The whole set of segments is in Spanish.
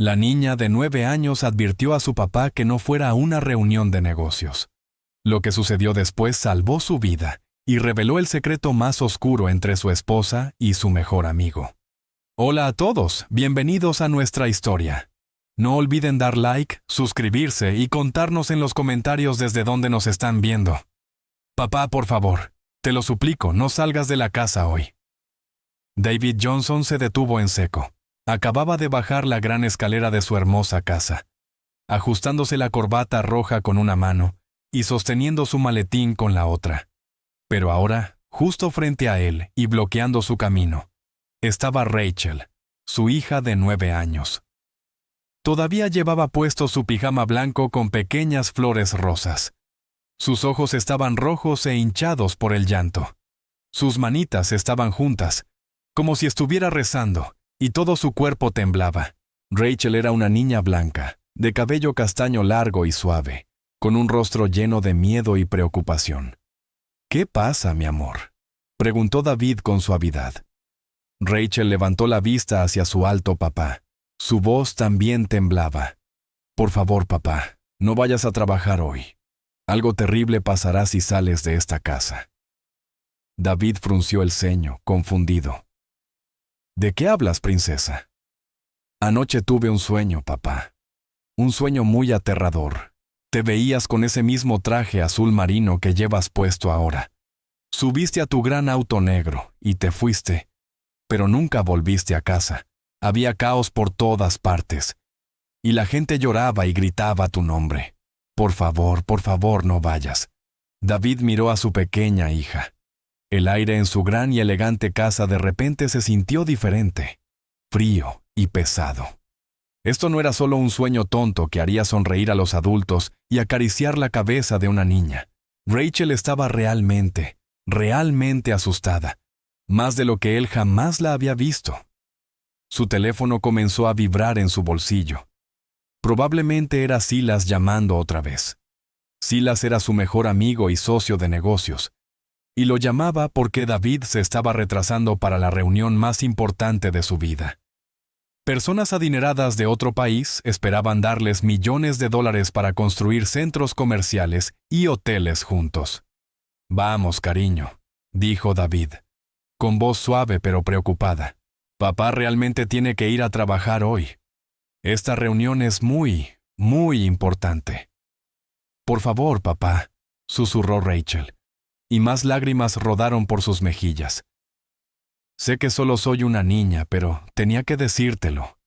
La niña de 9 años advirtió a su papá que no fuera a una reunión de negocios. Lo que sucedió después salvó su vida y reveló el secreto más oscuro entre su esposa y su mejor amigo. Hola a todos, bienvenidos a nuestra historia. No olviden dar like, suscribirse y contarnos en los comentarios desde dónde nos están viendo. Papá, por favor, te lo suplico, no salgas de la casa hoy. David Johnson se detuvo en seco. Acababa de bajar la gran escalera de su hermosa casa, ajustándose la corbata roja con una mano y sosteniendo su maletín con la otra. Pero ahora, justo frente a él y bloqueando su camino, estaba Rachel, su hija de 9 años. Todavía llevaba puesto su pijama blanco con pequeñas flores rosas. Sus ojos estaban rojos e hinchados por el llanto. Sus manitas estaban juntas, como si estuviera rezando, y todo su cuerpo temblaba. Rachel era una niña blanca, de cabello castaño largo y suave, con un rostro lleno de miedo y preocupación. «¿Qué pasa, mi amor?», preguntó David con suavidad. Rachel levantó la vista hacia su alto papá. Su voz también temblaba. «Por favor, papá, no vayas a trabajar hoy. Algo terrible pasará si sales de esta casa». David frunció el ceño, confundido. «¿De qué hablas, princesa?» «Anoche tuve un sueño, papá. Un sueño muy aterrador. Te veías con ese mismo traje azul marino que llevas puesto ahora. Subiste a tu gran auto negro y te fuiste, pero nunca volviste a casa. Había caos por todas partes, y la gente lloraba y gritaba tu nombre. Por favor, no vayas». David miró a su pequeña hija. El aire en su gran y elegante casa de repente se sintió diferente, frío y pesado. Esto no era solo un sueño tonto que haría sonreír a los adultos y acariciar la cabeza de una niña. Rachel estaba realmente asustada, más de lo que él jamás la había visto. Su teléfono comenzó a vibrar en su bolsillo. Probablemente era Silas llamando otra vez. Silas era su mejor amigo y socio de negocios, y lo llamaba porque David se estaba retrasando para la reunión más importante de su vida. Personas adineradas de otro país esperaban darles millones de dólares para construir centros comerciales y hoteles juntos. «Vamos, cariño», dijo David, con voz suave pero preocupada. «Papá realmente tiene que ir a trabajar hoy. Esta reunión es muy importante». «Por favor, papá», susurró Rachel, y más lágrimas rodaron por sus mejillas. «Sé que solo soy una niña, pero tenía que decírtelo.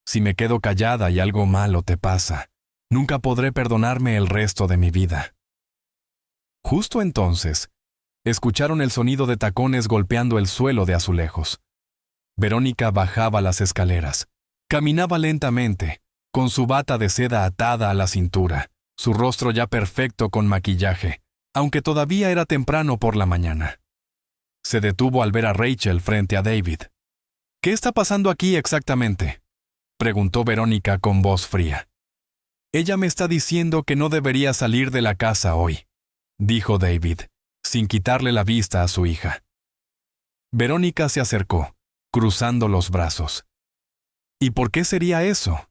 Si me quedo callada y algo malo te pasa, nunca podré perdonarme el resto de mi vida». Justo entonces, escucharon el sonido de tacones golpeando el suelo de azulejos. Verónica bajaba las escaleras. Caminaba lentamente, con su bata de seda atada a la cintura, su rostro ya perfecto con maquillaje, aunque todavía era temprano por la mañana. Se detuvo al ver a Rachel frente a David. «¿Qué está pasando aquí exactamente?», preguntó Verónica con voz fría. «Ella me está diciendo que no debería salir de la casa hoy», dijo David, sin quitarle la vista a su hija. Verónica se acercó, cruzando los brazos. «¿Y por qué sería eso?».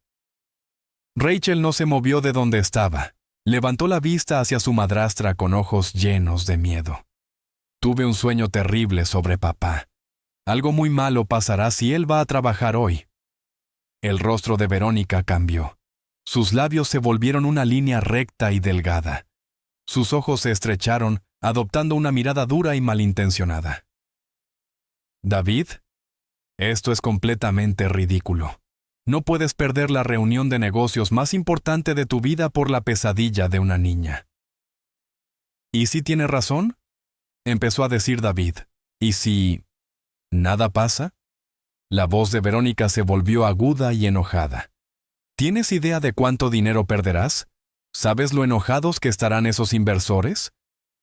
Rachel no se movió de donde estaba. Levantó la vista hacia su madrastra con ojos llenos de miedo. «Tuve un sueño terrible sobre papá. Algo muy malo pasará si él va a trabajar hoy». El rostro de Verónica cambió. Sus labios se volvieron una línea recta y delgada. Sus ojos se estrecharon, adoptando una mirada dura y malintencionada. «David, esto es completamente ridículo. No puedes perder la reunión de negocios más importante de tu vida por la pesadilla de una niña». «¿Y si tiene razón?», empezó a decir David. «¿Y si nada pasa?». La voz de Verónica se volvió aguda y enojada. «¿Tienes idea de cuánto dinero perderás? ¿Sabes lo enojados que estarán esos inversores?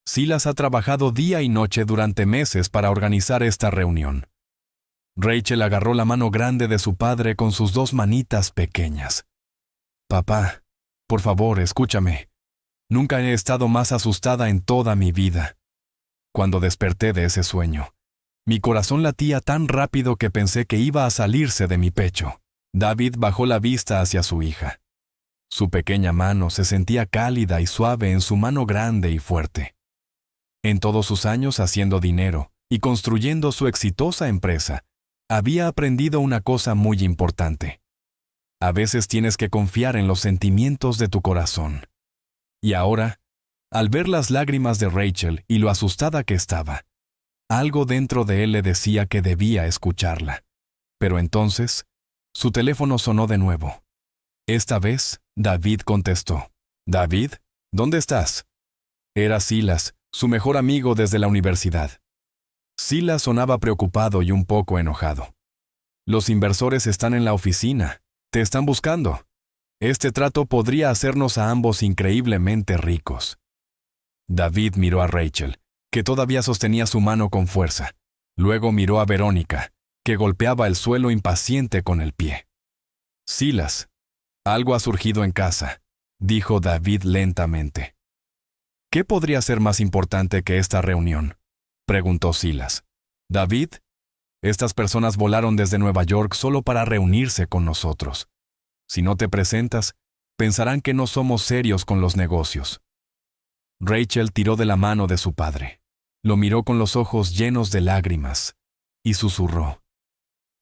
Silas ha trabajado día y noche durante meses para organizar esta reunión». Rachel agarró la mano grande de su padre con sus 2 manitas pequeñas. «Papá, por favor, escúchame. Nunca he estado más asustada en toda mi vida. Cuando desperté de ese sueño, mi corazón latía tan rápido que pensé que iba a salirse de mi pecho. David bajó la vista hacia su hija. Su pequeña mano se sentía cálida y suave en su mano grande y fuerte. En todos sus años haciendo dinero y construyendo su exitosa empresa, había aprendido una cosa muy importante. A veces tienes que confiar en los sentimientos de tu corazón. Y ahora, al ver las lágrimas de Rachel y lo asustada que estaba, algo dentro de él le decía que debía escucharla. Pero entonces, su teléfono sonó de nuevo. Esta vez, David contestó. «David, ¿dónde estás?» Era Silas, su mejor amigo desde la universidad. Silas sonaba preocupado y un poco enojado. «Los inversores están en la oficina. Te están buscando. Este trato podría hacernos a ambos increíblemente ricos». David miró a Rachel, que todavía sostenía su mano con fuerza. Luego miró a Verónica, que golpeaba el suelo impaciente con el pie. «Silas, algo ha surgido en casa», dijo David lentamente. «¿Qué podría ser más importante que esta reunión?», preguntó Silas. «David, estas personas volaron desde Nueva York solo para reunirse con nosotros. Si no te presentas, pensarán que no somos serios con los negocios». Rachel tiró de la mano de su padre. Lo miró con los ojos llenos de lágrimas y susurró.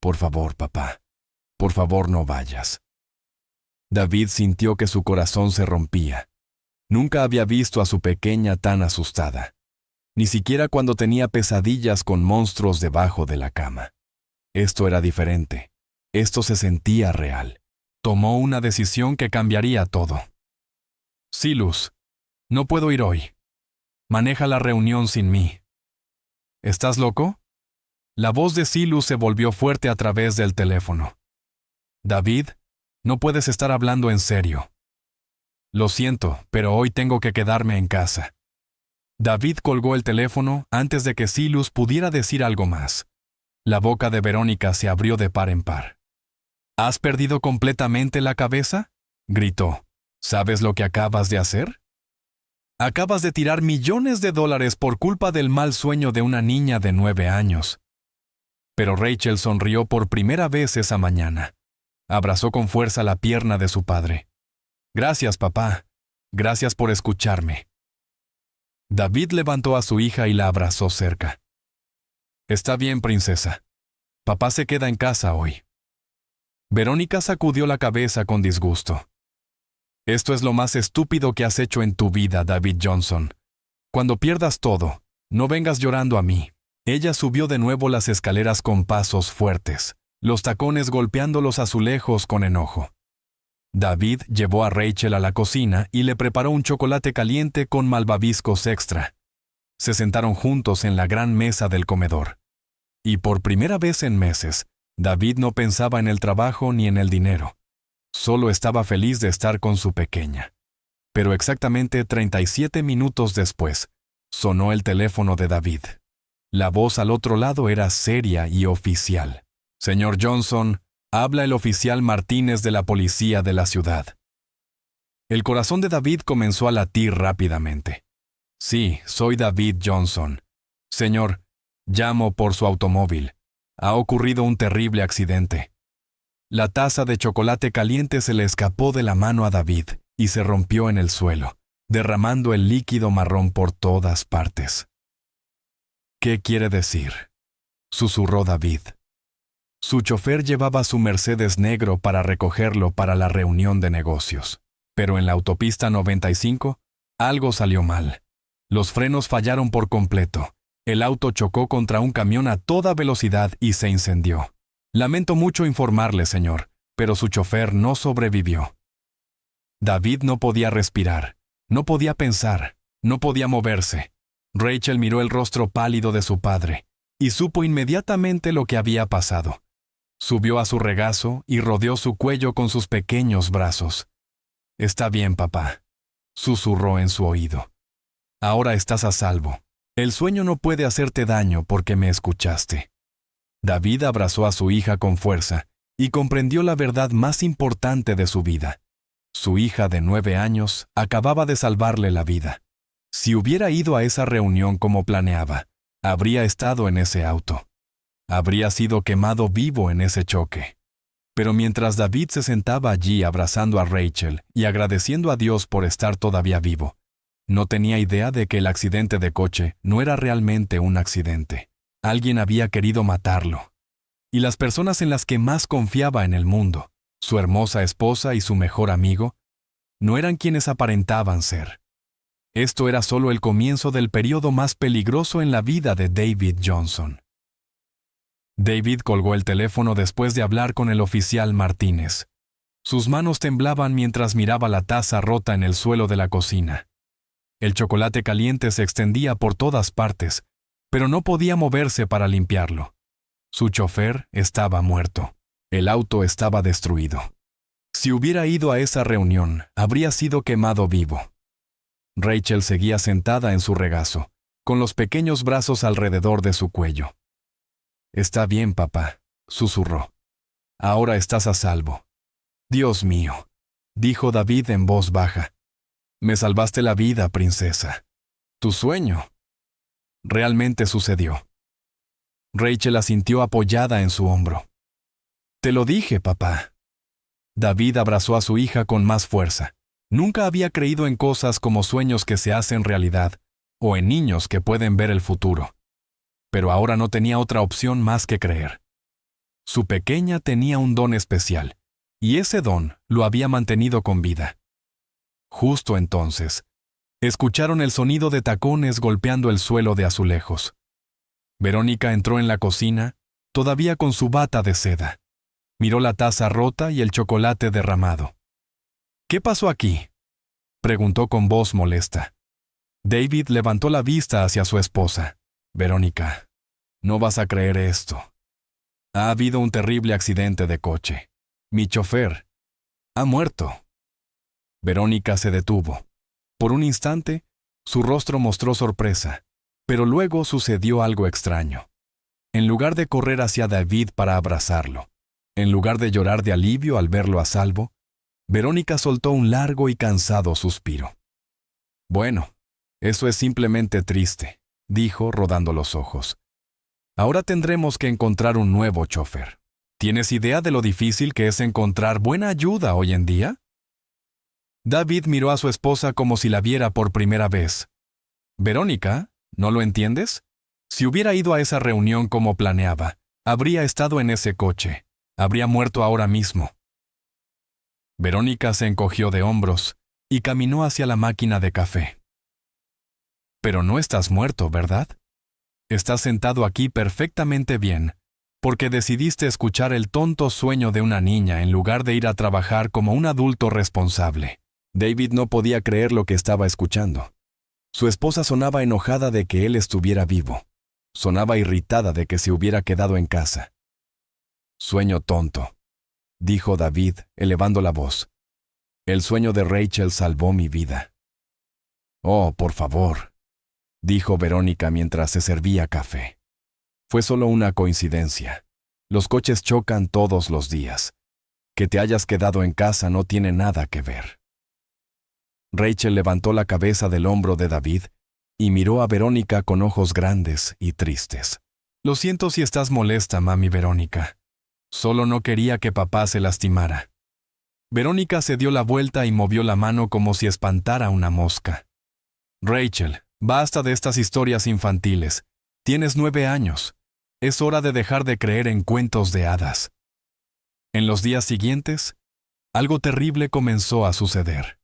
«Por favor, papá, por favor no vayas». David sintió que su corazón se rompía. Nunca había visto a su pequeña tan asustada, ni siquiera cuando tenía pesadillas con monstruos debajo de la cama. Esto era diferente. Esto se sentía real. Tomó una decisión que cambiaría todo. «Silas, no puedo ir hoy. Maneja la reunión sin mí». «¿Estás loco?». La voz de Silas se volvió fuerte a través del teléfono. «David, no puedes estar hablando en serio». «Lo siento, pero hoy tengo que quedarme en casa». David colgó el teléfono antes de que Silas pudiera decir algo más. La boca de Verónica se abrió de par en par. «¿Has perdido completamente la cabeza?», gritó. «¿Sabes lo que acabas de hacer? Acabas de tirar millones de dólares por culpa del mal sueño de una niña de 9 años». Pero Rachel sonrió por primera vez esa mañana. Abrazó con fuerza la pierna de su padre. «Gracias, papá. Gracias por escucharme». David levantó a su hija y la abrazó cerca. «Está bien, princesa. Papá se queda en casa hoy». Verónica sacudió la cabeza con disgusto. «Esto es lo más estúpido que has hecho en tu vida, David Johnson. Cuando pierdas todo, no vengas llorando a mí». Ella subió de nuevo las escaleras con pasos fuertes, los tacones golpeando los azulejos con enojo. David llevó a Rachel a la cocina y le preparó un chocolate caliente con malvaviscos extra. Se sentaron juntos en la gran mesa del comedor. Y por primera vez en meses, David no pensaba en el trabajo ni en el dinero. Solo estaba feliz de estar con su pequeña. Pero exactamente 37 minutos después, sonó el teléfono de David. La voz al otro lado era seria y oficial. «Señor Johnson, habla el oficial Martínez de la policía de la ciudad». El corazón de David comenzó a latir rápidamente. «Sí, soy David Johnson. Señor, llamo por su automóvil. Ha ocurrido un terrible accidente». La taza de chocolate caliente se le escapó de la mano a David y se rompió en el suelo, derramando el líquido marrón por todas partes. «¿Qué quiere decir?», susurró David. Su chofer llevaba su Mercedes negro para recogerlo para la reunión de negocios. Pero en la autopista 95, algo salió mal. Los frenos fallaron por completo. El auto chocó contra un camión a toda velocidad y se incendió. «Lamento mucho informarle, señor, pero su chofer no sobrevivió». David no podía respirar, no podía pensar, no podía moverse. Rachel miró el rostro pálido de su padre y supo inmediatamente lo que había pasado. Subió a su regazo y rodeó su cuello con sus pequeños brazos. «Está bien, papá», susurró en su oído. «Ahora estás a salvo. El sueño no puede hacerte daño porque me escuchaste». David abrazó a su hija con fuerza y comprendió la verdad más importante de su vida. Su hija de 9 años acababa de salvarle la vida. Si hubiera ido a esa reunión como planeaba, habría estado en ese auto. Habría sido quemado vivo en ese choque. Pero mientras David se sentaba allí abrazando a Rachel y agradeciendo a Dios por estar todavía vivo, no tenía idea de que el accidente de coche no era realmente un accidente. Alguien había querido matarlo. Y las personas en las que más confiaba en el mundo, su hermosa esposa y su mejor amigo, no eran quienes aparentaban ser. Esto era solo el comienzo del periodo más peligroso en la vida de David Johnson. David colgó el teléfono después de hablar con el oficial Martínez. Sus manos temblaban mientras miraba la taza rota en el suelo de la cocina. El chocolate caliente se extendía por todas partes, pero no podía moverse para limpiarlo. Su chofer estaba muerto. El auto estaba destruido. Si hubiera ido a esa reunión, habría sido quemado vivo. Rachel seguía sentada en su regazo, con los pequeños brazos alrededor de su cuello. «Está bien, papá», susurró. «Ahora estás a salvo». «Dios mío», dijo David en voz baja. «Me salvaste la vida, princesa. Tu sueño». Realmente sucedió. Rachel asintió apoyada en su hombro. «Te lo dije, papá». David abrazó a su hija con más fuerza. Nunca había creído en cosas como sueños que se hacen realidad, o en niños que pueden ver el futuro. Pero ahora no tenía otra opción más que creer. Su pequeña tenía un don especial, y ese don lo había mantenido con vida. Justo entonces, escucharon el sonido de tacones golpeando el suelo de azulejos. Verónica entró en la cocina, todavía con su bata de seda. Miró la taza rota y el chocolate derramado. «¿Qué pasó aquí?», preguntó con voz molesta. David levantó la vista hacia su esposa. «Verónica, no vas a creer esto. Ha habido un terrible accidente de coche. Mi chofer ha muerto». Verónica se detuvo. Por un instante, su rostro mostró sorpresa, pero luego sucedió algo extraño. En lugar de correr hacia David para abrazarlo, en lugar de llorar de alivio al verlo a salvo, Verónica soltó un largo y cansado suspiro. «Bueno, eso es simplemente triste», dijo rodando los ojos. «Ahora tendremos que encontrar un nuevo chofer. ¿Tienes idea de lo difícil que es encontrar buena ayuda hoy en día?». David miró a su esposa como si la viera por primera vez. «Verónica, ¿no lo entiendes? Si hubiera ido a esa reunión como planeaba, habría estado en ese coche. Habría muerto ahora mismo». Verónica se encogió de hombros y caminó hacia la máquina de café. «Pero no estás muerto, ¿verdad? Estás sentado aquí perfectamente bien, porque decidiste escuchar el tonto sueño de una niña en lugar de ir a trabajar como un adulto responsable». David no podía creer lo que estaba escuchando. Su esposa sonaba enojada de que él estuviera vivo. Sonaba irritada de que se hubiera quedado en casa. «Sueño tonto», dijo David, elevando la voz. «El sueño de Rachel salvó mi vida». «Oh, por favor», dijo Verónica mientras se servía café. «Fue solo una coincidencia. Los coches chocan todos los días. Que te hayas quedado en casa no tiene nada que ver». Rachel levantó la cabeza del hombro de David y miró a Verónica con ojos grandes y tristes. «Lo siento si estás molesta, mami Verónica. Solo no quería que papá se lastimara». Verónica se dio la vuelta y movió la mano como si espantara una mosca. «Rachel, basta de estas historias infantiles. Tienes 9 años. Es hora de dejar de creer en cuentos de hadas». En los días siguientes, algo terrible comenzó a suceder.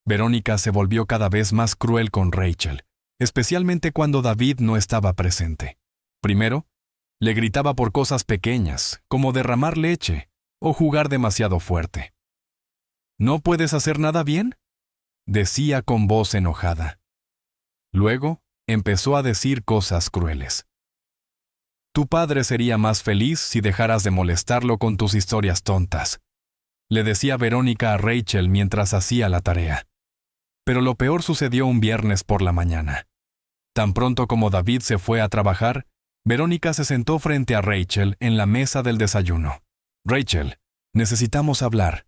Verónica se volvió cada vez más cruel con Rachel, especialmente cuando David no estaba presente. Primero, le gritaba por cosas pequeñas, como derramar leche o jugar demasiado fuerte. «¿No puedes hacer nada bien?», decía con voz enojada. Luego, empezó a decir cosas crueles. «Tu padre sería más feliz si dejaras de molestarlo con tus historias tontas», le decía Verónica a Rachel mientras hacía la tarea. Pero lo peor sucedió un viernes por la mañana. Tan pronto como David se fue a trabajar, Verónica se sentó frente a Rachel en la mesa del desayuno. «Rachel, necesitamos hablar»,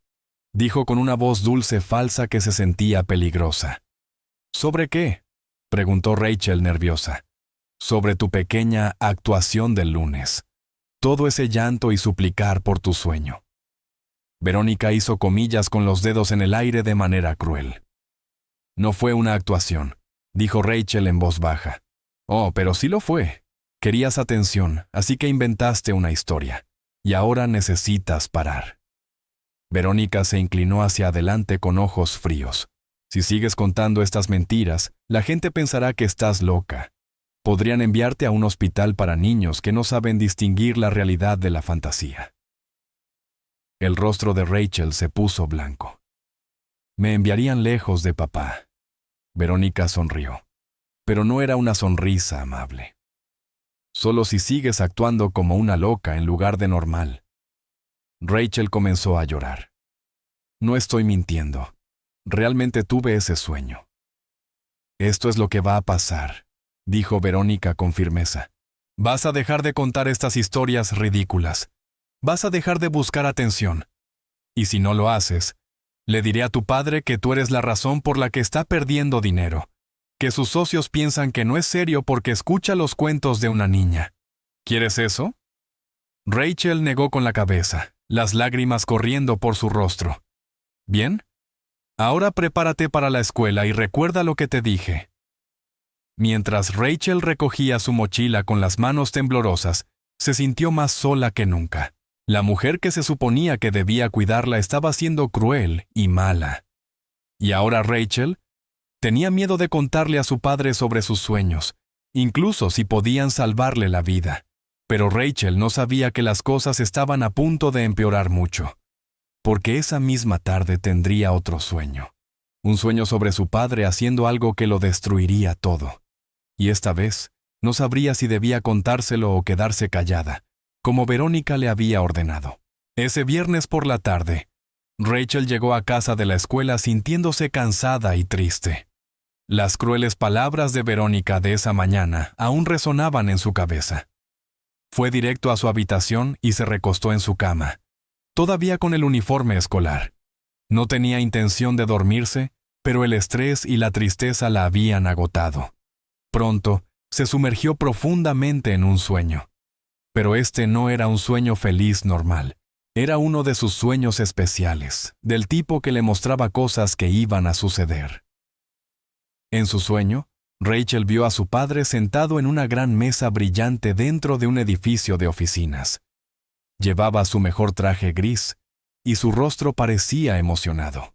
dijo con una voz dulce falsa que se sentía peligrosa. «¿Sobre qué?», preguntó Rachel nerviosa. «Sobre tu pequeña actuación del lunes. Todo ese llanto y suplicar por tu sueño. Verónica hizo comillas con los dedos en el aire de manera cruel. No fue una actuación, dijo Rachel en voz baja. Oh, pero sí lo fue. Querías atención, así que inventaste una historia. Y ahora necesitas parar. Verónica se inclinó hacia adelante con ojos fríos. Si sigues contando estas mentiras, la gente pensará que estás loca. Podrían enviarte a un hospital para niños que no saben distinguir la realidad de la fantasía. El rostro de Rachel se puso blanco. Me enviarían lejos de papá. Verónica sonrió, pero no era una sonrisa amable. Solo si sigues actuando como una loca en lugar de normal. Rachel comenzó a llorar. No estoy mintiendo. Realmente tuve ese sueño. Esto es lo que va a pasar, dijo Verónica con firmeza. Vas a dejar de contar estas historias ridículas. Vas a dejar de buscar atención. Y si no lo haces, le diré a tu padre que tú eres la razón por la que está perdiendo dinero, que sus socios piensan que no es serio porque escucha los cuentos de una niña. ¿Quieres eso? Rachel negó con la cabeza, las lágrimas corriendo por su rostro. ¿Bien? Ahora prepárate para la escuela y recuerda lo que te dije. Mientras Rachel recogía su mochila con las manos temblorosas, se sintió más sola que nunca. La mujer que se suponía que debía cuidarla estaba siendo cruel y mala. Y ahora Rachel tenía miedo de contarle a su padre sobre sus sueños, incluso si podían salvarle la vida. Pero Rachel no sabía que las cosas estaban a punto de empeorar mucho, porque esa misma tarde tendría otro sueño. Un sueño sobre su padre haciendo algo que lo destruiría todo. Y esta vez no sabría si debía contárselo o quedarse callada, como Verónica le había ordenado. Ese viernes por la tarde, Rachel llegó a casa de la escuela sintiéndose cansada y triste. Las crueles palabras de Verónica de esa mañana aún resonaban en su cabeza. Fue directo a su habitación y se recostó en su cama, todavía con el uniforme escolar. No tenía intención de dormirse, pero el estrés y la tristeza la habían agotado. Pronto, se sumergió profundamente en un sueño. Pero este no era un sueño feliz normal. Era uno de sus sueños especiales, del tipo que le mostraba cosas que iban a suceder. En su sueño, Rachel vio a su padre sentado en una gran mesa brillante dentro de un edificio de oficinas. Llevaba su mejor traje gris, y su rostro parecía emocionado.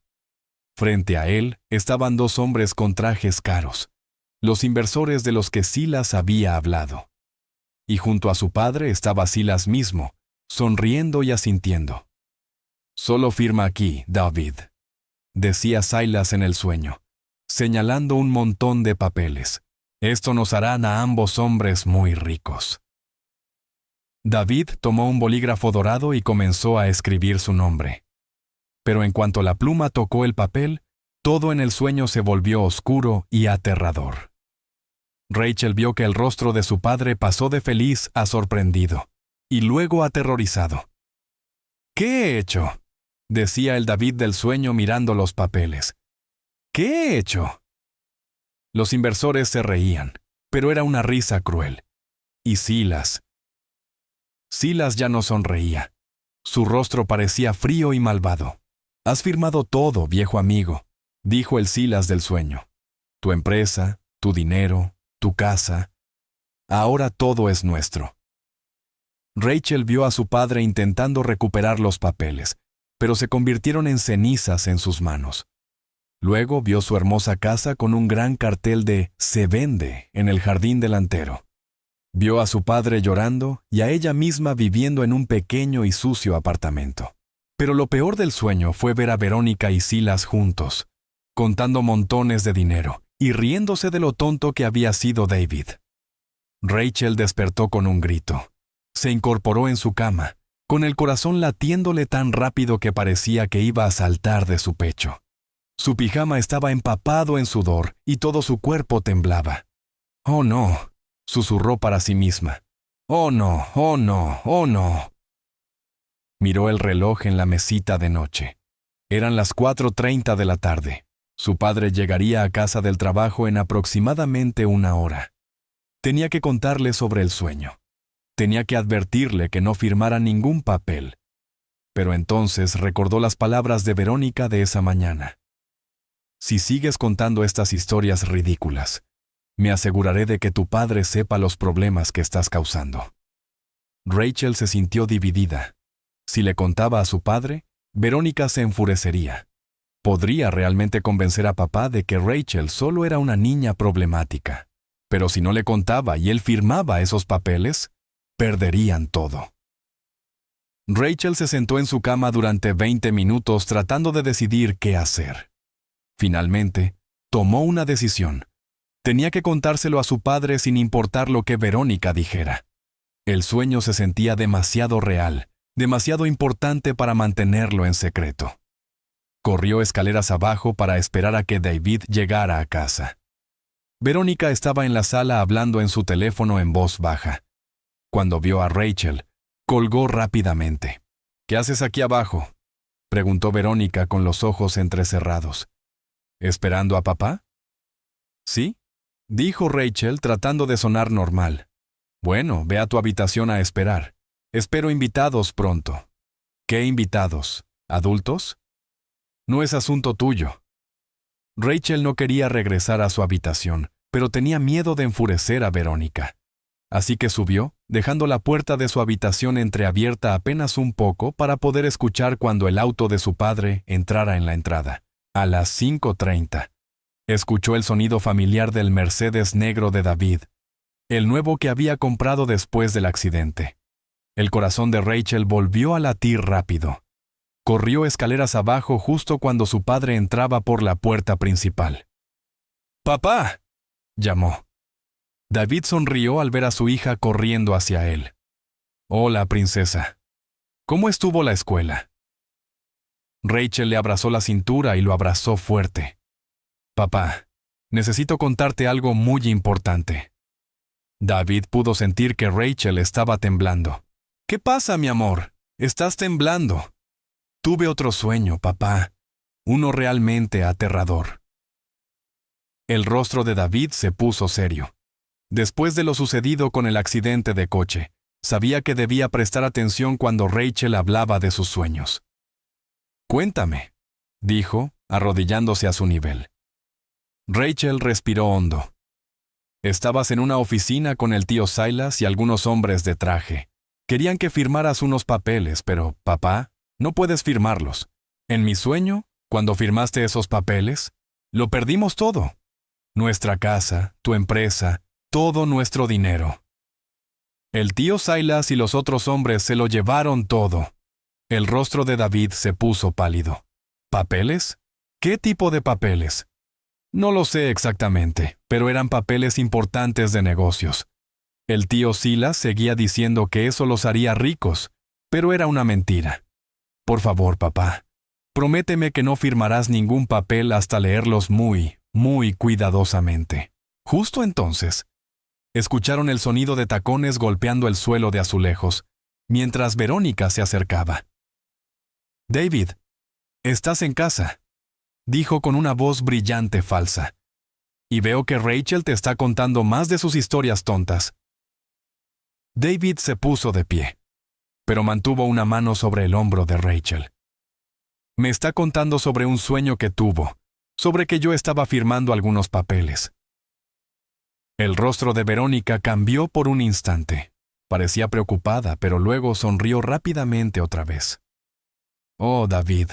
Frente a él estaban dos hombres con trajes caros, los inversores de los que Silas había hablado. Y junto a su padre estaba Silas mismo, sonriendo y asintiendo. «Solo firma aquí, David», decía Silas en el sueño, señalando un montón de papeles. «Esto nos hará a ambos hombres muy ricos». David tomó un bolígrafo dorado y comenzó a escribir su nombre. Pero en cuanto la pluma tocó el papel, todo en el sueño se volvió oscuro y aterrador. Rachel vio que el rostro de su padre pasó de feliz a sorprendido, y luego aterrorizado. «¿Qué he hecho?», decía el David del sueño mirando los papeles. «¿Qué he hecho?». Los inversores se reían, pero era una risa cruel. Y Silas ya no sonreía. Su rostro parecía frío y malvado. «Has firmado todo, viejo amigo», dijo el Silas del sueño. «Tu empresa, tu dinero, tu casa. Ahora todo es nuestro». Rachel vio a su padre intentando recuperar los papeles, pero se convirtieron en cenizas en sus manos. Luego vio su hermosa casa con un gran cartel de «Se vende» en el jardín delantero. Vio a su padre llorando y a ella misma viviendo en un pequeño y sucio apartamento. Pero lo peor del sueño fue ver a Verónica y Silas juntos, contando montones de dinero y riéndose de lo tonto que había sido David. Rachel despertó con un grito. Se incorporó en su cama, con el corazón latiéndole tan rápido que parecía que iba a saltar de su pecho. Su pijama estaba empapado en sudor y todo su cuerpo temblaba. «Oh no», susurró para sí misma. «Oh no, oh no, oh no». Miró el reloj en la mesita de noche. Eran las 4:30 de la tarde. Su padre llegaría a casa del trabajo en aproximadamente 1 hora. Tenía que contarle sobre el sueño. Tenía que advertirle que no firmara ningún papel. Pero entonces recordó las palabras de Verónica de esa mañana. Si sigues contando estas historias ridículas, me aseguraré de que tu padre sepa los problemas que estás causando. Rachel se sintió dividida. Si le contaba a su padre, Verónica se enfurecería. Podría realmente convencer a papá de que Rachel solo era una niña problemática. Pero si no le contaba y él firmaba esos papeles, perderían todo. Rachel se sentó en su cama durante 20 minutos tratando de decidir qué hacer. Finalmente, tomó una decisión. Tenía que contárselo a su padre sin importar lo que Verónica dijera. El sueño se sentía demasiado real, demasiado importante para mantenerlo en secreto. Corrió escaleras abajo para esperar a que David llegara a casa. Verónica estaba en la sala hablando en su teléfono en voz baja. Cuando vio a Rachel, colgó rápidamente. «¿Qué haces aquí abajo?», preguntó Verónica con los ojos entrecerrados. «¿Esperando a papá?». «Sí», dijo Rachel tratando de sonar normal. «Bueno, ve a tu habitación a esperar. Espero invitados pronto». «¿Qué invitados? ¿Adultos?». «No es asunto tuyo». Rachel no quería regresar a su habitación, pero tenía miedo de enfurecer a Verónica. Así que subió, dejando la puerta de su habitación entreabierta apenas un poco para poder escuchar cuando el auto de su padre entrara en la entrada. A las 5:30. Escuchó el sonido familiar del Mercedes negro de David, el nuevo que había comprado después del accidente. El corazón de Rachel volvió a latir rápido. Corrió escaleras abajo justo cuando su padre entraba por la puerta principal. «¡Papá!», llamó. David sonrió al ver a su hija corriendo hacia él. «Hola, princesa. ¿Cómo estuvo la escuela?». Rachel le abrazó la cintura y lo abrazó fuerte. «Papá, necesito contarte algo muy importante». David pudo sentir que Rachel estaba temblando. «¿Qué pasa, mi amor? Estás temblando». «Tuve otro sueño, papá. Uno realmente aterrador». El rostro de David se puso serio. Después de lo sucedido con el accidente de coche, sabía que debía prestar atención cuando Rachel hablaba de sus sueños. «Cuéntame», dijo, arrodillándose a su nivel. Rachel respiró hondo. «Estabas en una oficina con el tío Silas y algunos hombres de traje. Querían que firmaras unos papeles, pero, papá, no puedes firmarlos. En mi sueño, cuando firmaste esos papeles, lo perdimos todo. Nuestra casa, tu empresa, todo nuestro dinero. El tío Silas y los otros hombres se lo llevaron todo». El rostro de David se puso pálido. «¿Papeles? ¿Qué tipo de papeles?». «No lo sé exactamente, pero eran papeles importantes de negocios. El tío Silas seguía diciendo que eso los haría ricos, pero era una mentira. Por favor, papá, prométeme que no firmarás ningún papel hasta leerlos muy, muy cuidadosamente». Justo entonces, escucharon el sonido de tacones golpeando el suelo de azulejos, mientras Verónica se acercaba. «David, estás en casa», dijo con una voz brillante falsa. «Y veo que Rachel te está contando más de sus historias tontas». David se puso de pie, pero mantuvo una mano sobre el hombro de Rachel. «Me está contando sobre un sueño que tuvo, sobre que yo estaba firmando algunos papeles». El rostro de Verónica cambió por un instante. Parecía preocupada, pero luego sonrió rápidamente otra vez. «Oh, David,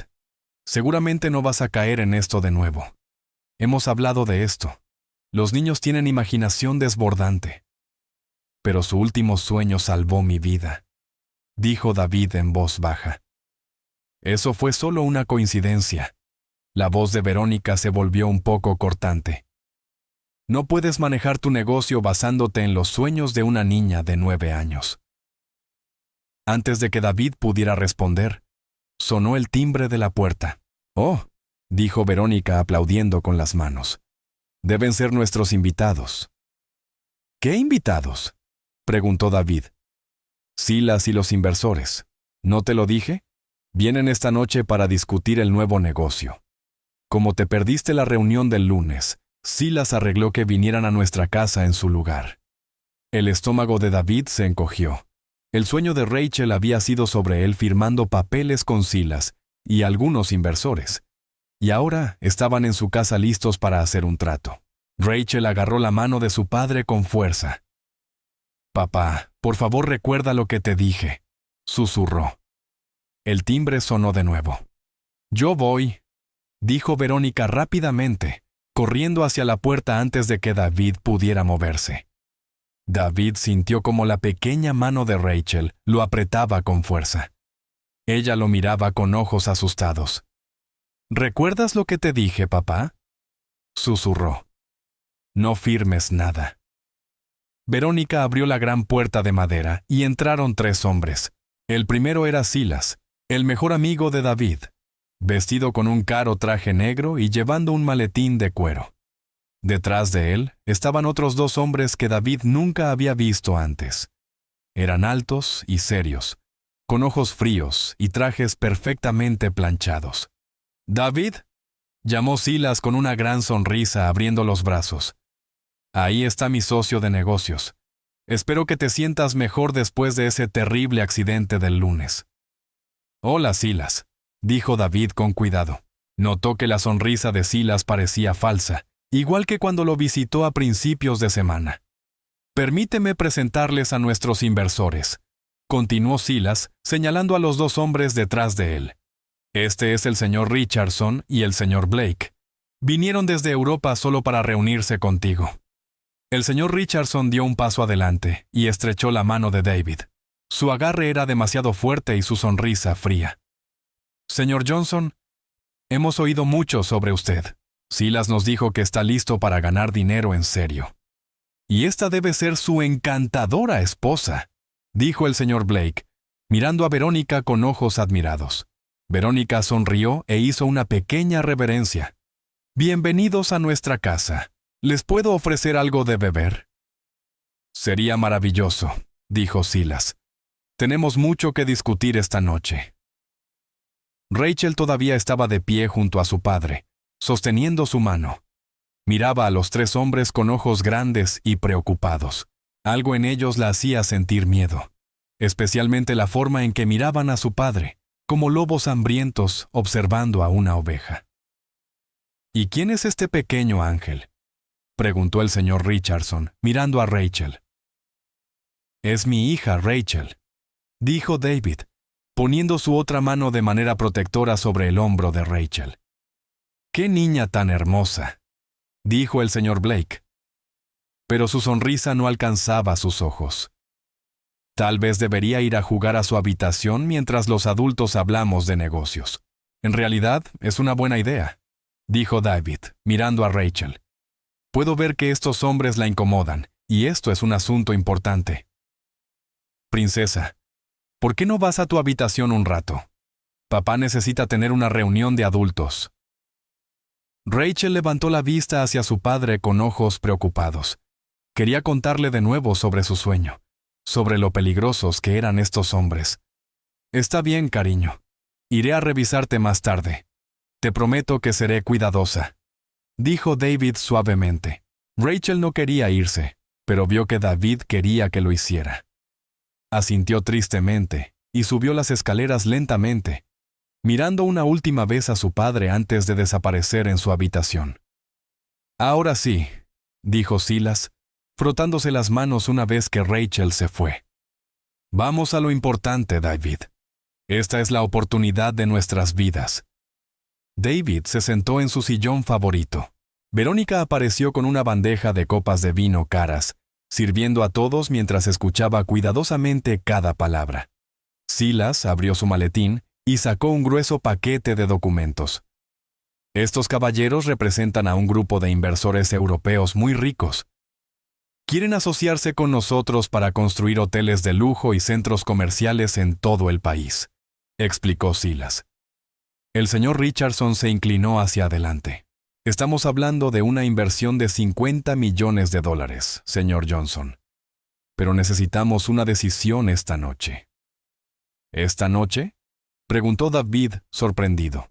seguramente no vas a caer en esto de nuevo. Hemos hablado de esto. Los niños tienen imaginación desbordante». «Pero su último sueño salvó mi vida», dijo David en voz baja. «Eso fue solo una coincidencia». La voz de Verónica se volvió un poco cortante. «No puedes manejar tu negocio basándote en los sueños de una niña de 9 años». Antes de que David pudiera responder, sonó el timbre de la puerta. «Oh», dijo Verónica aplaudiendo con las manos. «Deben ser nuestros invitados». «¿Qué invitados?», preguntó David. «Silas y los inversores. ¿No te lo dije? Vienen esta noche para discutir el nuevo negocio. Como te perdiste la reunión del lunes, Silas arregló que vinieran a nuestra casa en su lugar». El estómago de David se encogió. El sueño de Rachel había sido sobre él firmando papeles con Silas y algunos inversores, y ahora estaban en su casa listos para hacer un trato. Rachel agarró la mano de su padre con fuerza. «Papá, por favor recuerda lo que te dije», susurró. El timbre sonó de nuevo. «Yo voy», dijo Verónica rápidamente, corriendo hacia la puerta antes de que David pudiera moverse. David sintió como la pequeña mano de Rachel lo apretaba con fuerza. Ella lo miraba con ojos asustados. «¿Recuerdas lo que te dije, papá?», susurró. «No firmes nada». Verónica abrió la gran puerta de madera y entraron 3 hombres. El primero era Silas, el mejor amigo de David, vestido con un caro traje negro y llevando un maletín de cuero. Detrás de él estaban otros 2 hombres que David nunca había visto antes. Eran altos y serios, con ojos fríos y trajes perfectamente planchados. «David», llamó Silas con una gran sonrisa abriendo los brazos. «Ahí está mi socio de negocios. Espero que te sientas mejor después de ese terrible accidente del lunes». «Hola, Silas», dijo David con cuidado. Notó que la sonrisa de Silas parecía falsa, igual que cuando lo visitó a principios de semana. «Permíteme presentarles a nuestros inversores», continuó Silas, señalando a los 2 hombres detrás de él. «Este es el señor Richardson y el señor Blake. Vinieron desde Europa solo para reunirse contigo». El señor Richardson dio un paso adelante y estrechó la mano de David. Su agarre era demasiado fuerte y su sonrisa fría. «Señor Johnson, hemos oído mucho sobre usted. Silas nos dijo que está listo para ganar dinero en serio. Y esta debe ser su encantadora esposa», dijo el señor Blake, mirando a Verónica con ojos admirados. Verónica sonrió e hizo una pequeña reverencia. «Bienvenidos a nuestra casa. ¿Les puedo ofrecer algo de beber?» «Sería maravilloso», dijo Silas. «Tenemos mucho que discutir esta noche». Rachel todavía estaba de pie junto a su padre, sosteniendo su mano. Miraba a los 3 hombres con ojos grandes y preocupados. Algo en ellos la hacía sentir miedo, especialmente la forma en que miraban a su padre, como lobos hambrientos observando a una oveja. «¿Y quién es este pequeño ángel?», preguntó el señor Richardson, mirando a Rachel. «Es mi hija Rachel», dijo David, poniendo su otra mano de manera protectora sobre el hombro de Rachel. «¡Qué niña tan hermosa!», dijo el señor Blake. Pero su sonrisa no alcanzaba sus ojos. «Tal vez debería ir a jugar a su habitación mientras los adultos hablamos de negocios. En realidad, es una buena idea», dijo David, mirando a Rachel. «Puedo ver que estos hombres la incomodan, y esto es un asunto importante». «Princesa, ¿por qué no vas a tu habitación un rato? Papá necesita tener una reunión de adultos». Rachel levantó la vista hacia su padre con ojos preocupados. Quería contarle de nuevo sobre su sueño, sobre lo peligrosos que eran estos hombres. «Está bien, cariño. Iré a revisarte más tarde. Te prometo que seré cuidadosa», dijo David suavemente. Rachel no quería irse, pero vio que David quería que lo hiciera. Asintió tristemente y subió las escaleras lentamente, mirando una última vez a su padre antes de desaparecer en su habitación. «Ahora sí», dijo Silas, frotándose las manos una vez que Rachel se fue. «Vamos a lo importante, David. Esta es la oportunidad de nuestras vidas». David se sentó en su sillón favorito. Verónica apareció con una bandeja de copas de vino caras, sirviendo a todos mientras escuchaba cuidadosamente cada palabra. Silas abrió su maletín y sacó un grueso paquete de documentos. «Estos caballeros representan a un grupo de inversores europeos muy ricos. Quieren asociarse con nosotros para construir hoteles de lujo y centros comerciales en todo el país», explicó Silas. El señor Richardson se inclinó hacia adelante. «Estamos hablando de una inversión de $50 millones, señor Johnson. Pero necesitamos una decisión esta noche». «¿Esta noche?», preguntó David, sorprendido.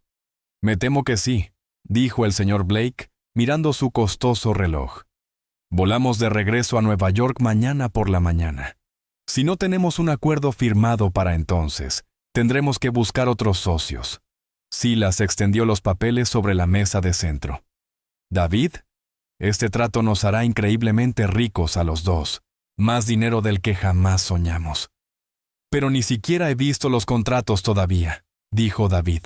«Me temo que sí», dijo el señor Blake, mirando su costoso reloj. «Volamos de regreso a Nueva York mañana por la mañana. Si no tenemos un acuerdo firmado para entonces, tendremos que buscar otros socios. Silas extendió los papeles sobre la mesa de centro. David, este trato nos hará increíblemente ricos a los dos, más dinero del que jamás soñamos. Pero ni siquiera he visto los contratos todavía, dijo David.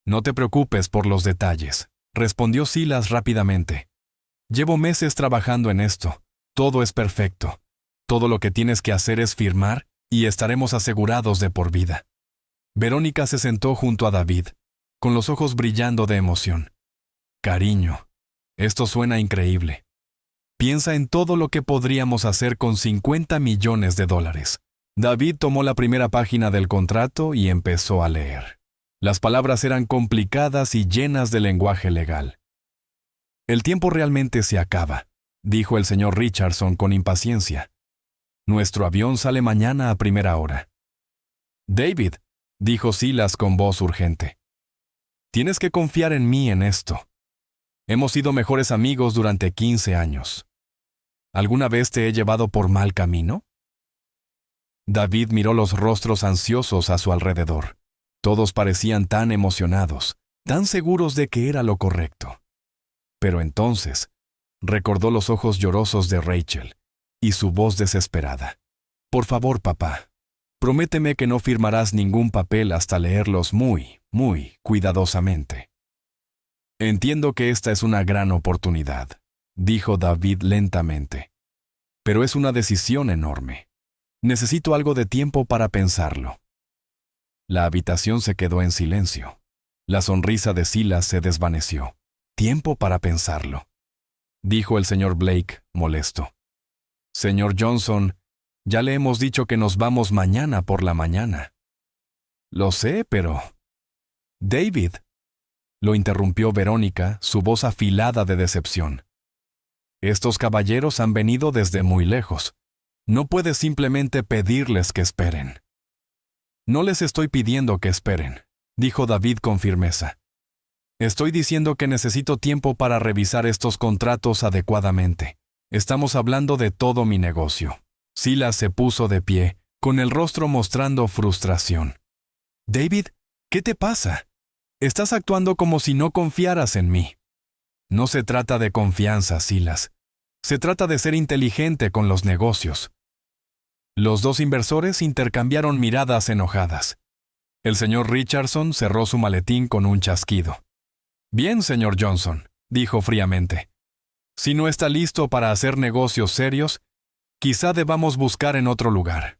No te preocupes por los detalles, respondió Silas rápidamente. Llevo meses trabajando en esto. Todo es perfecto. Todo lo que tienes que hacer es firmar y estaremos asegurados de por vida. Verónica se sentó junto a David, con los ojos brillando de emoción. Cariño, esto suena increíble. Piensa en todo lo que podríamos hacer con $50 millones. David tomó la primera página del contrato y empezó a leer. Las palabras eran complicadas y llenas de lenguaje legal. El tiempo realmente se acaba, dijo el señor Richardson con impaciencia. Nuestro avión sale mañana a primera hora. David, dijo Silas con voz urgente. Tienes que confiar en mí en esto. Hemos sido mejores amigos durante 15 años. ¿Alguna vez te he llevado por mal camino? David miró los rostros ansiosos a su alrededor. Todos parecían tan emocionados, tan seguros de que era lo correcto. Pero entonces, recordó los ojos llorosos de Rachel y su voz desesperada. Por favor, papá, prométeme que no firmarás ningún papel hasta leerlos muy, muy cuidadosamente. Entiendo que esta es una gran oportunidad, dijo David lentamente. Pero es una decisión enorme. Necesito algo de tiempo para pensarlo. La habitación se quedó en silencio. La sonrisa de Silas se desvaneció. Tiempo para pensarlo, dijo el señor Blake, molesto. Señor Johnson, ya le hemos dicho que nos vamos mañana por la mañana. Lo sé, pero... David, lo interrumpió Verónica, su voz afilada de decepción. Estos caballeros han venido desde muy lejos. No puedes simplemente pedirles que esperen. No les estoy pidiendo que esperen, dijo David con firmeza. Estoy diciendo que necesito tiempo para revisar estos contratos adecuadamente. Estamos hablando de todo mi negocio. Silas se puso de pie, con el rostro mostrando frustración. David, ¿qué te pasa? Estás actuando como si no confiaras en mí. No se trata de confianza, Silas. Se trata de ser inteligente con los negocios. Los dos inversores intercambiaron miradas enojadas. El señor Richardson cerró su maletín con un chasquido. Bien, señor Johnson, dijo fríamente. Si no está listo para hacer negocios serios, quizá debamos buscar en otro lugar.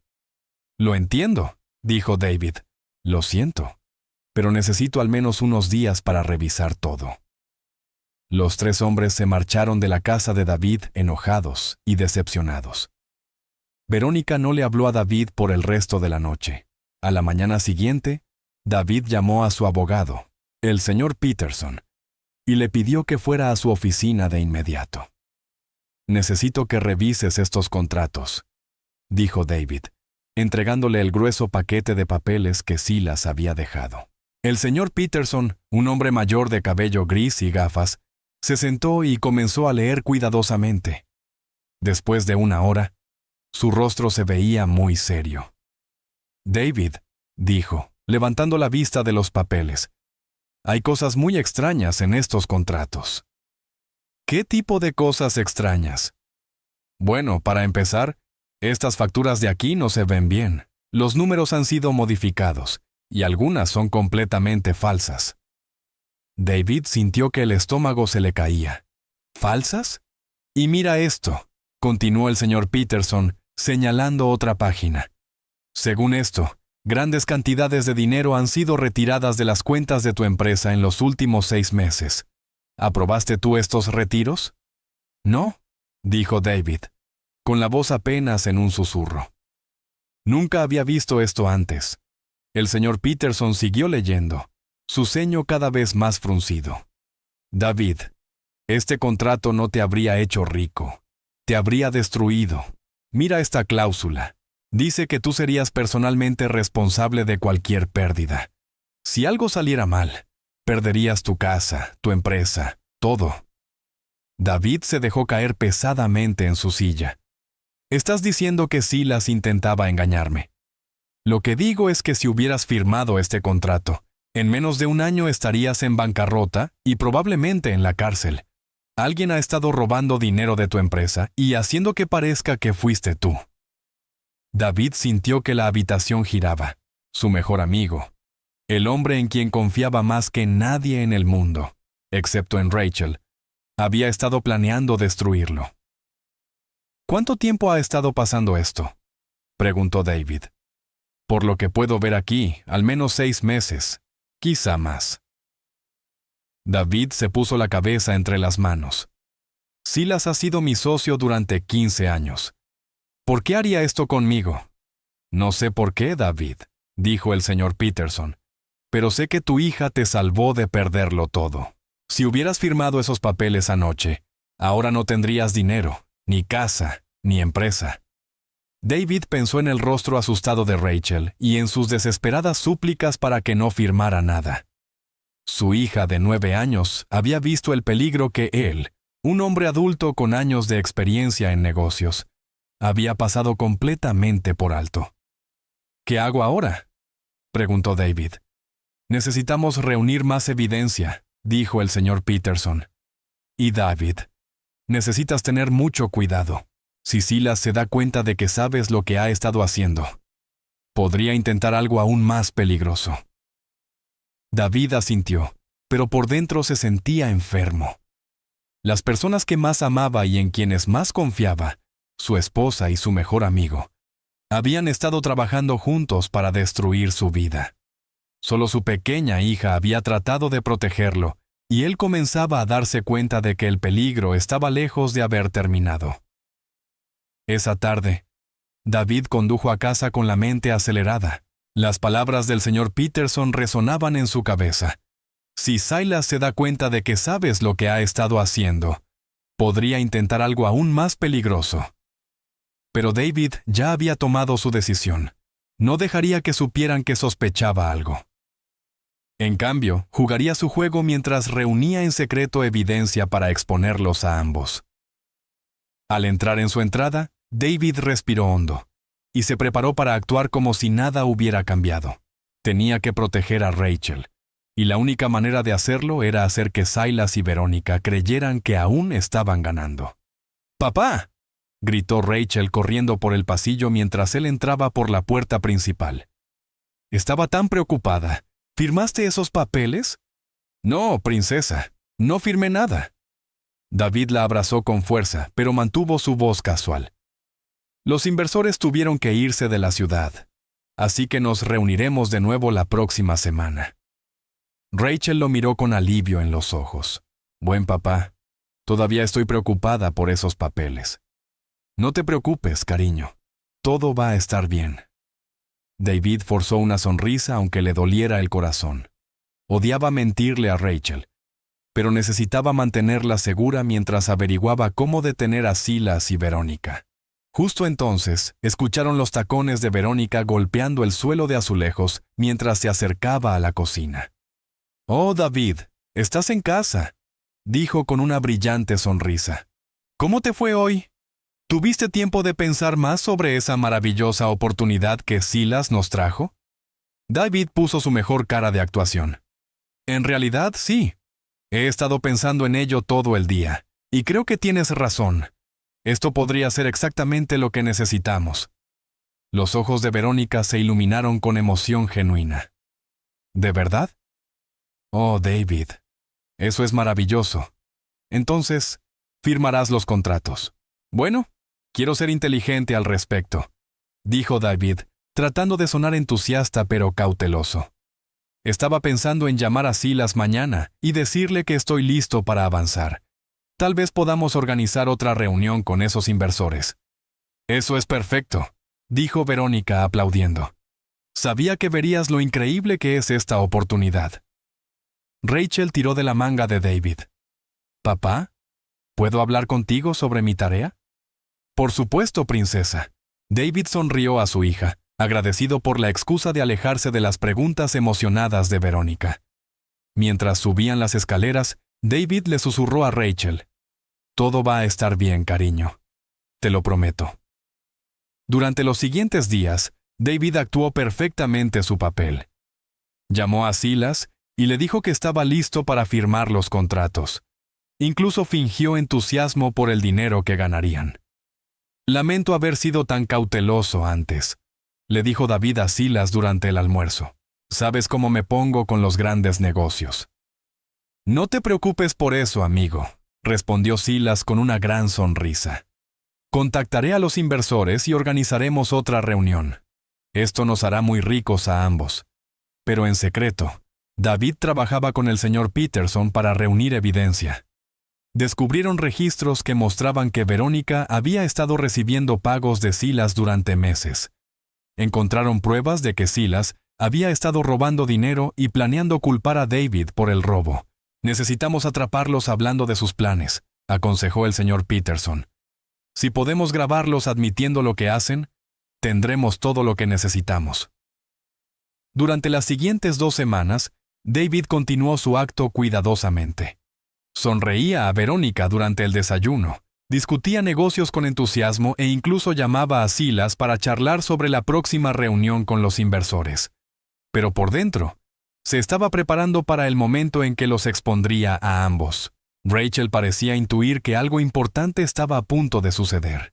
Lo entiendo, dijo David. Lo siento, pero necesito al menos unos días para revisar todo. Los tres hombres se marcharon de la casa de David enojados y decepcionados. Verónica no le habló a David por el resto de la noche. A la mañana siguiente, David llamó a su abogado, el señor Peterson, y le pidió que fuera a su oficina de inmediato. Necesito que revises estos contratos, dijo David, entregándole el grueso paquete de papeles que Silas había dejado. El señor Peterson, un hombre mayor de cabello gris y gafas, se sentó y comenzó a leer cuidadosamente. Después de una hora, su rostro se veía muy serio. David, dijo, levantando la vista de los papeles, hay cosas muy extrañas en estos contratos. ¿Qué tipo de cosas extrañas? Bueno, para empezar, estas facturas de aquí no se ven bien. Los números han sido modificados, y algunas son completamente falsas. David sintió que el estómago se le caía. ¿Falsas? Y mira esto, continuó el señor Peterson, señalando otra página. Según esto, grandes cantidades de dinero han sido retiradas de las cuentas de tu empresa en los últimos 6 meses. ¿Aprobaste tú estos retiros? No, dijo David, con la voz apenas en un susurro. Nunca había visto esto antes. El señor Peterson siguió leyendo, su ceño cada vez más fruncido. David, este contrato no te habría hecho rico, te habría destruido. Mira esta cláusula. Dice que tú serías personalmente responsable de cualquier pérdida. Si algo saliera mal, perderías tu casa, tu empresa, todo. David se dejó caer pesadamente en su silla. Estás diciendo que Silas intentaba engañarme. Lo que digo es que si hubieras firmado este contrato, en menos de un año estarías en bancarrota y probablemente en la cárcel. Alguien ha estado robando dinero de tu empresa y haciendo que parezca que fuiste tú. David sintió que la habitación giraba. Su mejor amigo, el hombre en quien confiaba más que nadie en el mundo, excepto en Rachel, había estado planeando destruirlo. ¿Cuánto tiempo ha estado pasando esto?, preguntó David. Por lo que puedo ver aquí, al menos 6 meses, quizá más. David se puso la cabeza entre las manos. Silas ha sido mi socio durante 15 años. ¿Por qué haría esto conmigo? No sé por qué, David, dijo el señor Peterson, pero sé que tu hija te salvó de perderlo todo. Si hubieras firmado esos papeles anoche, ahora no tendrías dinero, ni casa, ni empresa. David pensó en el rostro asustado de Rachel y en sus desesperadas súplicas para que no firmara nada. Su hija de 9 años había visto el peligro que él, un hombre adulto con años de experiencia en negocios, había pasado completamente por alto. ¿Qué hago ahora?, preguntó David. Necesitamos reunir más evidencia, dijo el señor Peterson. Y David, necesitas tener mucho cuidado. Si Silas se da cuenta de que sabes lo que ha estado haciendo, podría intentar algo aún más peligroso. David asintió, pero por dentro se sentía enfermo. Las personas que más amaba y en quienes más confiaba, su esposa y su mejor amigo, habían estado trabajando juntos para destruir su vida. Solo su pequeña hija había tratado de protegerlo, y él comenzaba a darse cuenta de que el peligro estaba lejos de haber terminado. Esa tarde, David condujo a casa con la mente acelerada. Las palabras del señor Peterson resonaban en su cabeza. Si Silas se da cuenta de que sabes lo que ha estado haciendo, podría intentar algo aún más peligroso. Pero David ya había tomado su decisión. No dejaría que supieran que sospechaba algo. En cambio, jugaría su juego mientras reunía en secreto evidencia para exponerlos a ambos. Al entrar en su entrada, David respiró hondo y se preparó para actuar como si nada hubiera cambiado. Tenía que proteger a Rachel, y la única manera de hacerlo era hacer que Silas y Verónica creyeran que aún estaban ganando. ¡Papá!, gritó Rachel corriendo por el pasillo mientras él entraba por la puerta principal. Estaba tan preocupada. ¿Firmaste esos papeles? No, princesa, no firmé nada. David la abrazó con fuerza, pero mantuvo su voz casual. Los inversores tuvieron que irse de la ciudad, así que nos reuniremos de nuevo la próxima semana. Rachel lo miró con alivio en los ojos. Buen papá, todavía estoy preocupada por esos papeles. No te preocupes, cariño. Todo va a estar bien. David forzó una sonrisa aunque le doliera el corazón. Odiaba mentirle a Rachel, pero necesitaba mantenerla segura mientras averiguaba cómo detener a Silas y Verónica. Justo entonces, escucharon los tacones de Verónica golpeando el suelo de azulejos mientras se acercaba a la cocina. «Oh, David, estás en casa», dijo con una brillante sonrisa. «¿Cómo te fue hoy? ¿Tuviste tiempo de pensar más sobre esa maravillosa oportunidad que Silas nos trajo?» David puso su mejor cara de actuación. «En realidad, sí. He estado pensando en ello todo el día, y creo que tienes razón. Esto podría ser exactamente lo que necesitamos». Los ojos de Verónica se iluminaron con emoción genuina. ¿De verdad? Oh, David, eso es maravilloso. Entonces, firmarás los contratos. Bueno, quiero ser inteligente al respecto, dijo David, tratando de sonar entusiasta pero cauteloso. Estaba pensando en llamar a Silas mañana y decirle que estoy listo para avanzar. Tal vez podamos organizar otra reunión con esos inversores. Eso es perfecto, dijo Verónica aplaudiendo. Sabía que verías lo increíble que es esta oportunidad. Rachel tiró de la manga de David. «Papá, ¿puedo hablar contigo sobre mi tarea?» «Por supuesto, princesa». David sonrió a su hija, agradecido por la excusa de alejarse de las preguntas emocionadas de Verónica. Mientras subían las escaleras, David le susurró a Rachel. «Todo va a estar bien, cariño. Te lo prometo». Durante los siguientes días, David actuó perfectamente su papel. Llamó a Silas y le dijo que estaba listo para firmar los contratos. Incluso fingió entusiasmo por el dinero que ganarían. «Lamento haber sido tan cauteloso antes», le dijo David a Silas durante el almuerzo. «Sabes cómo me pongo con los grandes negocios». «No te preocupes por eso, amigo», respondió Silas con una gran sonrisa. «Contactaré a los inversores y organizaremos otra reunión. Esto nos hará muy ricos a ambos». Pero en secreto, David trabajaba con el señor Peterson para reunir evidencia. Descubrieron registros que mostraban que Verónica había estado recibiendo pagos de Silas durante meses. Encontraron pruebas de que Silas había estado robando dinero y planeando culpar a David por el robo. «Necesitamos atraparlos hablando de sus planes», aconsejó el señor Peterson. «Si podemos grabarlos admitiendo lo que hacen, tendremos todo lo que necesitamos». Durante las siguientes 2 semanas, David continuó su acto cuidadosamente. Sonreía a Verónica durante el desayuno, discutía negocios con entusiasmo e incluso llamaba a Silas para charlar sobre la próxima reunión con los inversores. Pero por dentro, se estaba preparando para el momento en que los expondría a ambos. Rachel parecía intuir que algo importante estaba a punto de suceder.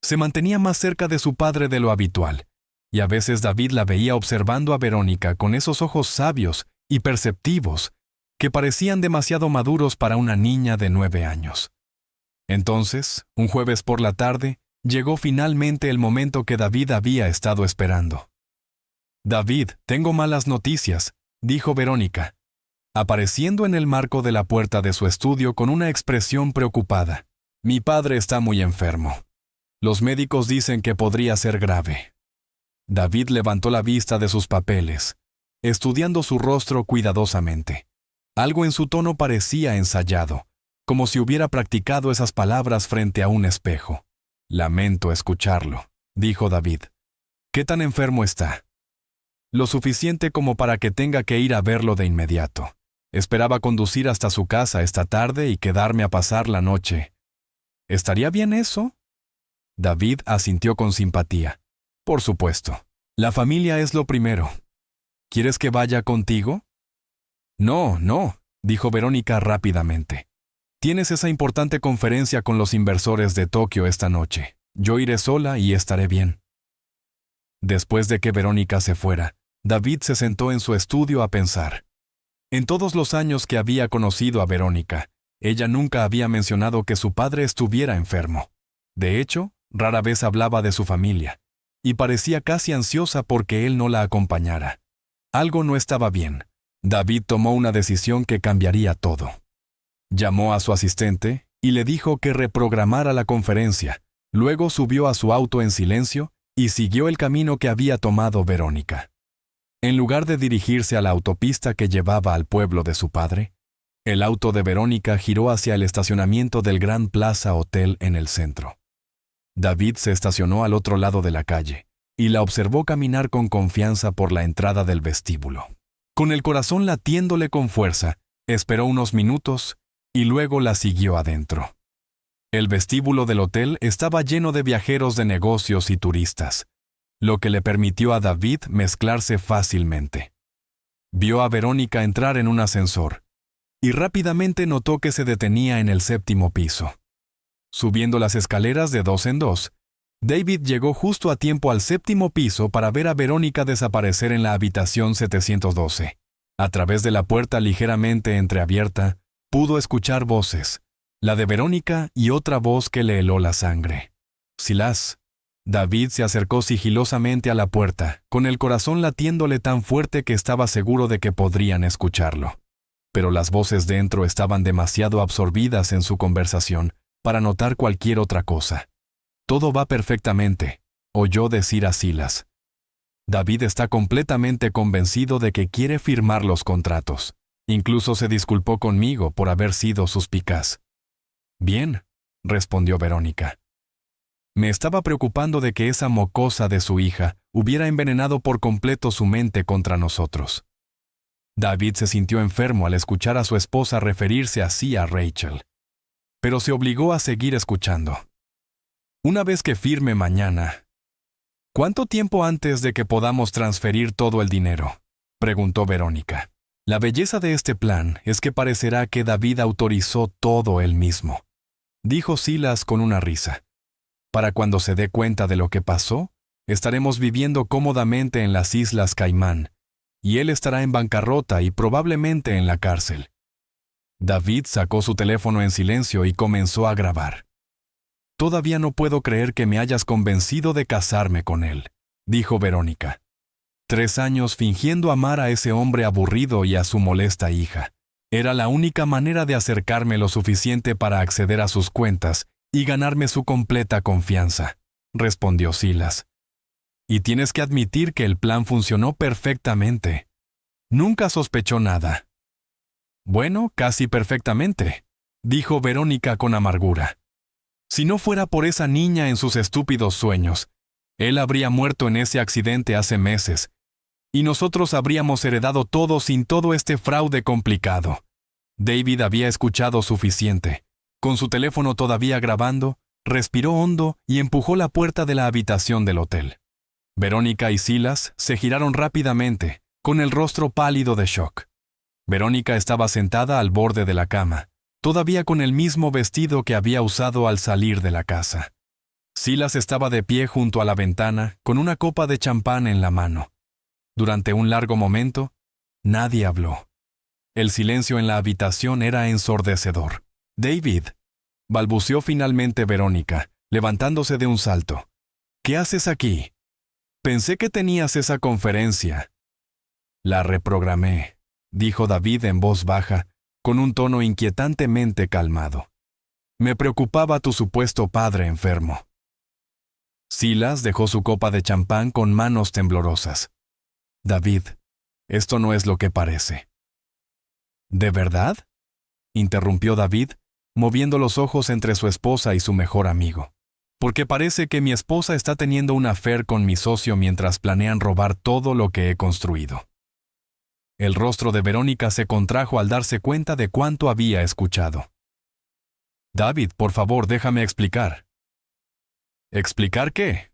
Se mantenía más cerca de su padre de lo habitual, y a veces David la veía observando a Verónica con esos ojos sabios y perceptivos que parecían demasiado maduros para una niña de 9 años. Entonces, un jueves por la tarde, llegó finalmente el momento que David había estado esperando. «David, tengo malas noticias», dijo Verónica, apareciendo en el marco de la puerta de su estudio con una expresión preocupada. «Mi padre está muy enfermo. Los médicos dicen que podría ser grave». David levantó la vista de sus papeles, estudiando su rostro cuidadosamente. Algo en su tono parecía ensayado, como si hubiera practicado esas palabras frente a un espejo. «Lamento escucharlo», dijo David. «¿Qué tan enfermo está?» «Lo suficiente como para que tenga que ir a verlo de inmediato. Esperaba conducir hasta su casa esta tarde y quedarme a pasar la noche. ¿Estaría bien eso?» David asintió con simpatía. «Por supuesto. La familia es lo primero. ¿Quieres que vaya contigo?» No, dijo Verónica rápidamente. «Tienes esa importante conferencia con los inversores de Tokio esta noche. Yo iré sola y estaré bien». Después de que Verónica se fuera, David se sentó en su estudio a pensar. En todos los años que había conocido a Verónica, ella nunca había mencionado que su padre estuviera enfermo. De hecho, rara vez hablaba de su familia, y parecía casi ansiosa porque él no la acompañara. Algo no estaba bien. David tomó una decisión que cambiaría todo. Llamó a su asistente y le dijo que reprogramara la conferencia. Luego subió a su auto en silencio y siguió el camino que había tomado Verónica. En lugar de dirigirse a la autopista que llevaba al pueblo de su padre, el auto de Verónica giró hacia el estacionamiento del Gran Plaza Hotel en el centro. David se estacionó al otro lado de la calle y la observó caminar con confianza por la entrada del vestíbulo. Con el corazón latiéndole con fuerza, esperó unos minutos y luego la siguió adentro. El vestíbulo del hotel estaba lleno de viajeros de negocios y turistas, lo que le permitió a David mezclarse fácilmente. Vio a Verónica entrar en un ascensor y rápidamente notó que se detenía en el 7º piso. Subiendo las escaleras de 2 en 2, David llegó justo a tiempo al 7º piso para ver a Verónica desaparecer en la habitación 712. A través de la puerta ligeramente entreabierta, pudo escuchar voces, la de Verónica y otra voz que le heló la sangre. «Silas». David se acercó sigilosamente a la puerta, con el corazón latiéndole tan fuerte que estaba seguro de que podrían escucharlo. Pero las voces dentro estaban demasiado absorbidas en su conversación para notar cualquier otra cosa. «Todo va perfectamente», oyó decir a Silas. «David está completamente convencido de que quiere firmar los contratos. Incluso se disculpó conmigo por haber sido suspicaz». «Bien», respondió Verónica. «Me estaba preocupando de que esa mocosa de su hija hubiera envenenado por completo su mente contra nosotros». David se sintió enfermo al escuchar a su esposa referirse así a Rachel, pero se obligó a seguir escuchando. «Una vez que firme mañana, ¿Cuánto tiempo antes de que podamos transferir todo el dinero?, preguntó Verónica. La belleza de este plan es que parecerá que David autorizó todo él mismo, dijo Silas con una risa. Para cuando se dé cuenta de lo que pasó, estaremos viviendo cómodamente en las Islas Caimán, y él estará en bancarrota y probablemente en la cárcel. David sacó su teléfono en silencio y comenzó a grabar. Todavía no puedo creer que me hayas convencido de casarme con él, dijo Verónica. 3 años fingiendo amar a ese hombre aburrido y a su molesta hija. Era la única manera de acercarme lo suficiente para acceder a sus cuentas y ganarme su completa confianza, respondió Silas. Y tienes que admitir que el plan funcionó perfectamente. Nunca sospechó nada. Bueno, casi perfectamente, dijo Verónica con amargura. Si no fuera por esa niña en sus estúpidos sueños, él habría muerto en ese accidente hace meses, y nosotros habríamos heredado todo sin todo este fraude complicado. David había escuchado suficiente. Con su teléfono todavía grabando, respiró hondo y empujó la puerta de la habitación del hotel. Verónica y Silas se giraron rápidamente, con el rostro pálido de shock. Verónica estaba sentada al borde de la cama, todavía con el mismo vestido que había usado al salir de la casa. Silas estaba de pie junto a la ventana, con una copa de champán en la mano. Durante un largo momento, nadie habló. El silencio en la habitación era ensordecedor. «David», balbuceó finalmente Verónica, levantándose de un salto. «¿Qué haces aquí? Pensé que tenías esa conferencia». «La reprogramé», dijo David en voz baja, con un tono inquietantemente calmado. «Me preocupaba tu supuesto padre enfermo». Silas dejó su copa de champán con manos temblorosas. «David, esto no es lo que parece». «¿De verdad?», interrumpió David, moviendo los ojos entre su esposa y su mejor amigo. «Porque parece que mi esposa está teniendo un affair con mi socio mientras planean robar todo lo que he construido». El rostro de Verónica se contrajo al darse cuenta de cuánto había escuchado. «David, por favor, déjame explicar». «¿Explicar qué?».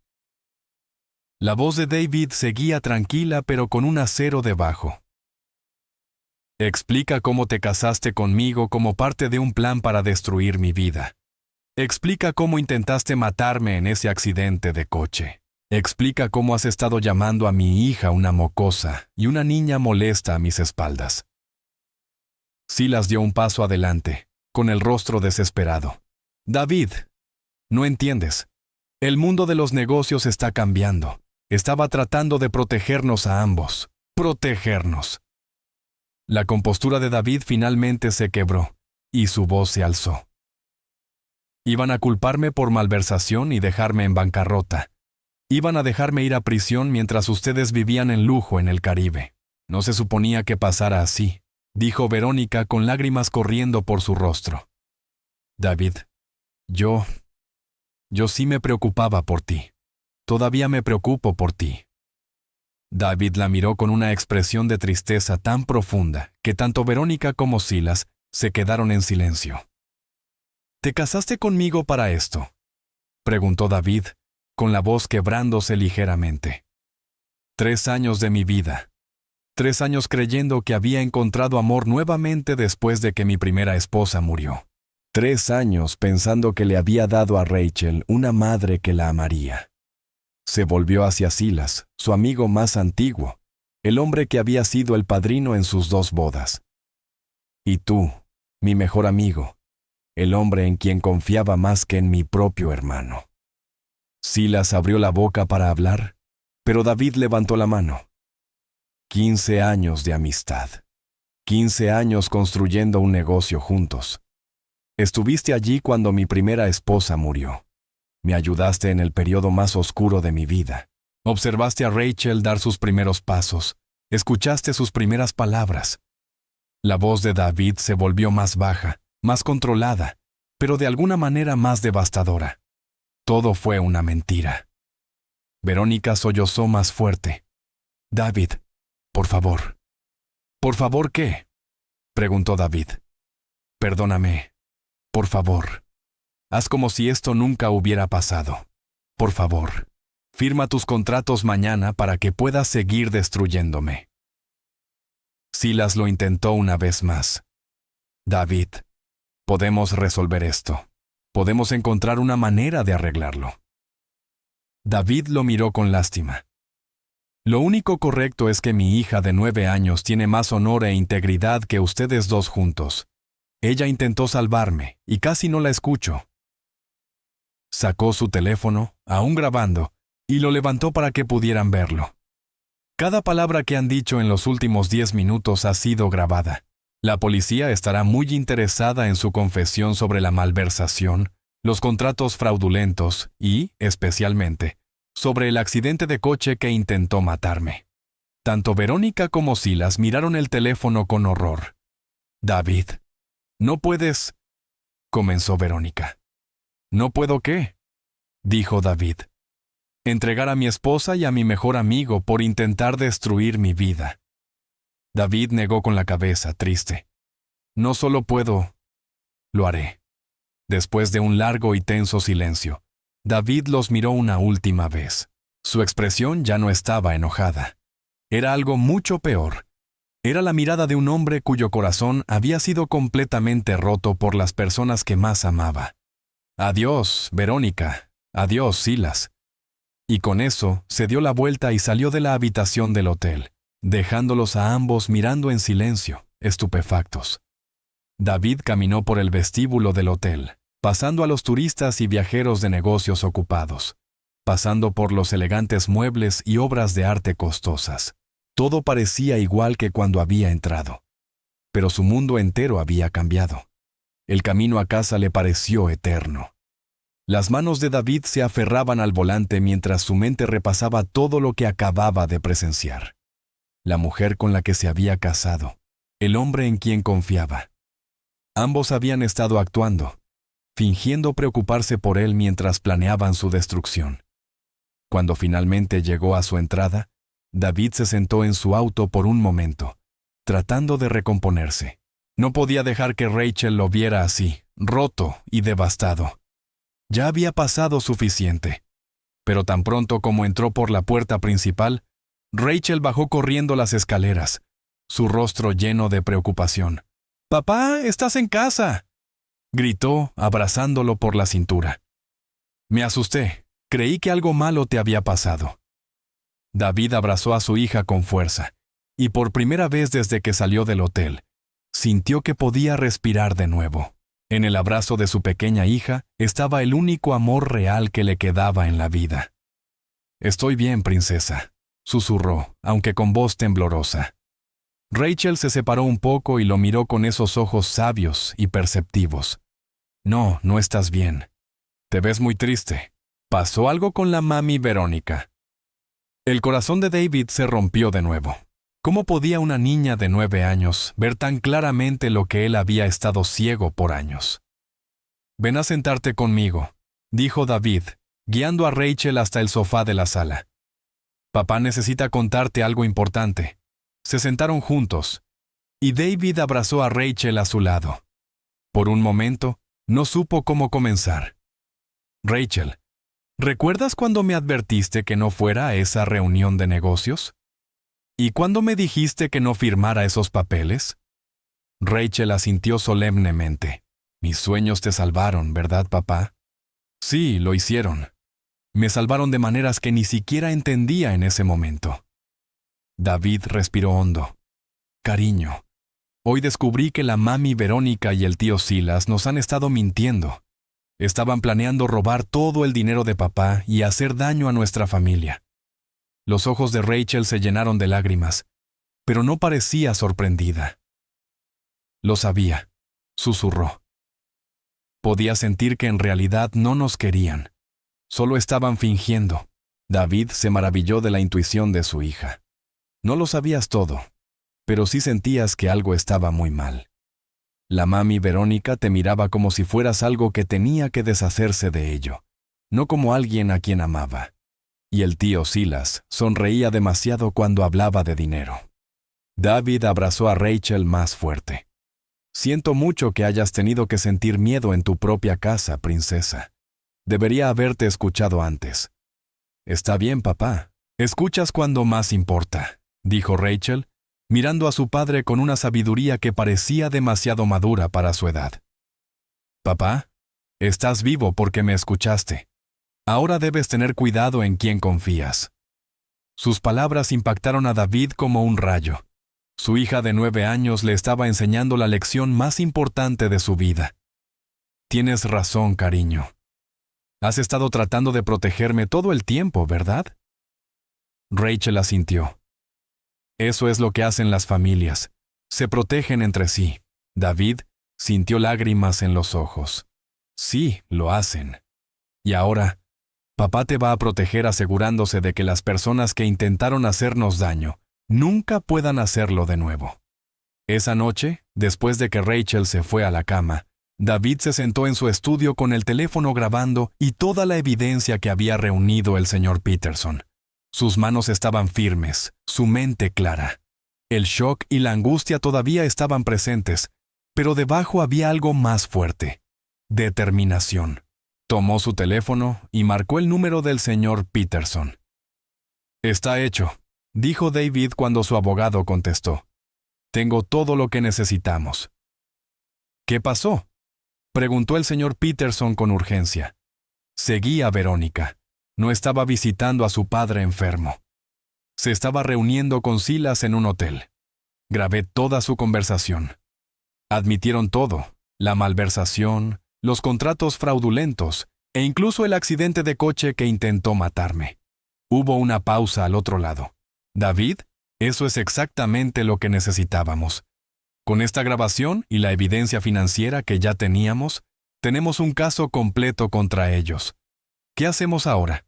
La voz de David seguía tranquila pero con un acero debajo. «Explica cómo te casaste conmigo como parte de un plan para destruir mi vida. Explica cómo intentaste matarme en ese accidente de coche. Explica cómo has estado llamando a mi hija una mocosa y una niña molesta a mis espaldas». Silas dio un paso adelante, con el rostro desesperado. «David, no entiendes. El mundo de los negocios está cambiando. Estaba tratando de protegernos a ambos. Protegernos». La compostura de David finalmente se quebró, y su voz se alzó. «Iban a culparme por malversación y dejarme en bancarrota. Iban a dejarme ir a prisión mientras ustedes vivían en lujo en el Caribe. No se suponía que pasara así», dijo Verónica con lágrimas corriendo por su rostro. «David, yo sí me preocupaba por ti. Todavía me preocupo por ti». David la miró con una expresión de tristeza tan profunda que tanto Verónica como Silas se quedaron en silencio. «¿Te casaste conmigo para esto?», preguntó David, con la voz quebrándose ligeramente. 3 años de mi vida. 3 años creyendo que había encontrado amor nuevamente después de que mi primera esposa murió. 3 años pensando que le había dado a Rachel una madre que la amaría. Se volvió hacia Silas, su amigo más antiguo, el hombre que había sido el padrino en sus 2 bodas. «Y tú, mi mejor amigo, el hombre en quien confiaba más que en mi propio hermano». Silas abrió la boca para hablar, pero David levantó la mano. 15 años de amistad. 15 años construyendo un negocio juntos. Estuviste allí cuando mi primera esposa murió. Me ayudaste en el periodo más oscuro de mi vida. Observaste a Rachel dar sus primeros pasos. Escuchaste sus primeras palabras. La voz de David se volvió más baja, más controlada, pero de alguna manera más devastadora. Todo fue una mentira. Verónica sollozó más fuerte. «David, por favor». «¿Por favor qué?», preguntó David. «Perdóname. Por favor. Haz como si esto nunca hubiera pasado. Por favor. Firma tus contratos mañana para que puedas seguir destruyéndome. Silas lo intentó una vez más. David, podemos resolver esto. Podemos encontrar una manera de arreglarlo. David lo miró con lástima. Lo único correcto es que mi hija de 9 años tiene más honor e integridad que ustedes dos juntos. Ella intentó salvarme y casi no la escucho. Sacó su teléfono, aún grabando, y lo levantó para que pudieran verlo. Cada palabra que han dicho en los últimos 10 minutos ha sido grabada. La policía estará muy interesada en su confesión sobre la malversación, los contratos fraudulentos y, especialmente, sobre el accidente de coche que intentó matarme. Tanto Verónica como Silas miraron el teléfono con horror. David, no puedes, comenzó Verónica. ¿No puedo qué?, dijo David. Entregar a mi esposa y a mi mejor amigo por intentar destruir mi vida. David negó con la cabeza, triste. No solo puedo, lo haré. Después de un largo y tenso silencio, David los miró una última vez. Su expresión ya no estaba enojada. Era algo mucho peor. Era la mirada de un hombre cuyo corazón había sido completamente roto por las personas que más amaba. Adiós, Verónica. Adiós, Silas. Y con eso se dio la vuelta y salió de la habitación del hotel, dejándolos a ambos mirando en silencio, estupefactos. David caminó por el vestíbulo del hotel, pasando a los turistas y viajeros de negocios ocupados, pasando por los elegantes muebles y obras de arte costosas. Todo parecía igual que cuando había entrado. Pero su mundo entero había cambiado. El camino a casa le pareció eterno. Las manos de David se aferraban al volante mientras su mente repasaba todo lo que acababa de presenciar. La mujer con la que se había casado, el hombre en quien confiaba. Ambos habían estado actuando, fingiendo preocuparse por él mientras planeaban su destrucción. Cuando finalmente llegó a su entrada, David se sentó en su auto por un momento, tratando de recomponerse. No podía dejar que Rachel lo viera así, roto y devastado. Ya había pasado suficiente. Pero tan pronto como entró por la puerta principal, Rachel bajó corriendo las escaleras, su rostro lleno de preocupación. «¡Papá, estás en casa!», gritó, abrazándolo por la cintura. «Me asusté. Creí que algo malo te había pasado». David abrazó a su hija con fuerza, y por primera vez desde que salió del hotel, sintió que podía respirar de nuevo. En el abrazo de su pequeña hija estaba el único amor real que le quedaba en la vida. «Estoy bien, princesa», susurró, aunque con voz temblorosa. Rachel se separó un poco y lo miró con esos ojos sabios y perceptivos. «No, no estás bien. Te ves muy triste. ¿Pasó algo con la mami Verónica?» El corazón de David se rompió de nuevo. ¿Cómo podía una niña de 9 años ver tan claramente lo que él había estado ciego por años? «Ven a sentarte conmigo», dijo David, guiando a Rachel hasta el sofá de la sala. «Papá necesita contarte algo importante». Se sentaron juntos, y David abrazó a Rachel a su lado. Por un momento, no supo cómo comenzar. «Rachel, ¿recuerdas cuando me advertiste que no fuera a esa reunión de negocios? ¿Y cuándo me dijiste que no firmara esos papeles?» Rachel asintió solemnemente. «Mis sueños te salvaron, ¿verdad, papá?» «Sí, lo hicieron. Me salvaron de maneras que ni siquiera entendía en ese momento». David respiró hondo. «Cariño, hoy descubrí que la mami Verónica y el tío Silas nos han estado mintiendo. Estaban planeando robar todo el dinero de papá y hacer daño a nuestra familia». Los ojos de Rachel se llenaron de lágrimas, pero no parecía sorprendida. «Lo sabía», susurró. Podía sentir que en realidad no nos querían. Solo estaban fingiendo. David se maravilló de la intuición de su hija. No lo sabías todo, pero sí sentías que algo estaba muy mal. La mami Verónica te miraba como si fueras algo que tenía que deshacerse de ello, no como alguien a quien amaba. Y el tío Silas sonreía demasiado cuando hablaba de dinero. David abrazó a Rachel más fuerte. «Siento mucho que hayas tenido que sentir miedo en tu propia casa, princesa. Debería haberte escuchado antes». Está bien, papá. Escuchas cuando más importa, dijo Rachel, mirando a su padre con una sabiduría que parecía demasiado madura para su edad. Papá, estás vivo porque me escuchaste. Ahora debes tener cuidado en quién confías. Sus palabras impactaron a David como un rayo. Su hija de 9 años le estaba enseñando la lección más importante de su vida. Tienes razón, cariño. Has estado tratando de protegerme todo el tiempo, ¿verdad? Rachel asintió. Eso es lo que hacen las familias. Se protegen entre sí. David sintió lágrimas en los ojos. Sí, lo hacen. Y ahora, papá te va a proteger asegurándose de que las personas que intentaron hacernos daño nunca puedan hacerlo de nuevo. Esa noche, después de que Rachel se fue a la cama, David se sentó en su estudio con el teléfono grabando y toda la evidencia que había reunido el señor Peterson. Sus manos estaban firmes, su mente clara. El shock y la angustia todavía estaban presentes, pero debajo había algo más fuerte: determinación. Tomó su teléfono y marcó el número del señor Peterson. Está hecho, dijo David cuando su abogado contestó. Tengo todo lo que necesitamos. ¿Qué pasó?, preguntó el señor Peterson con urgencia. Seguía a Verónica. No estaba visitando a su padre enfermo. Se estaba reuniendo con Silas en un hotel. Grabé toda su conversación. Admitieron todo: la malversación, los contratos fraudulentos e incluso el accidente de coche que intentó matarme. Hubo una pausa al otro lado. David, eso es exactamente lo que necesitábamos. Con esta grabación y la evidencia financiera que ya teníamos, tenemos un caso completo contra ellos. ¿Qué hacemos ahora?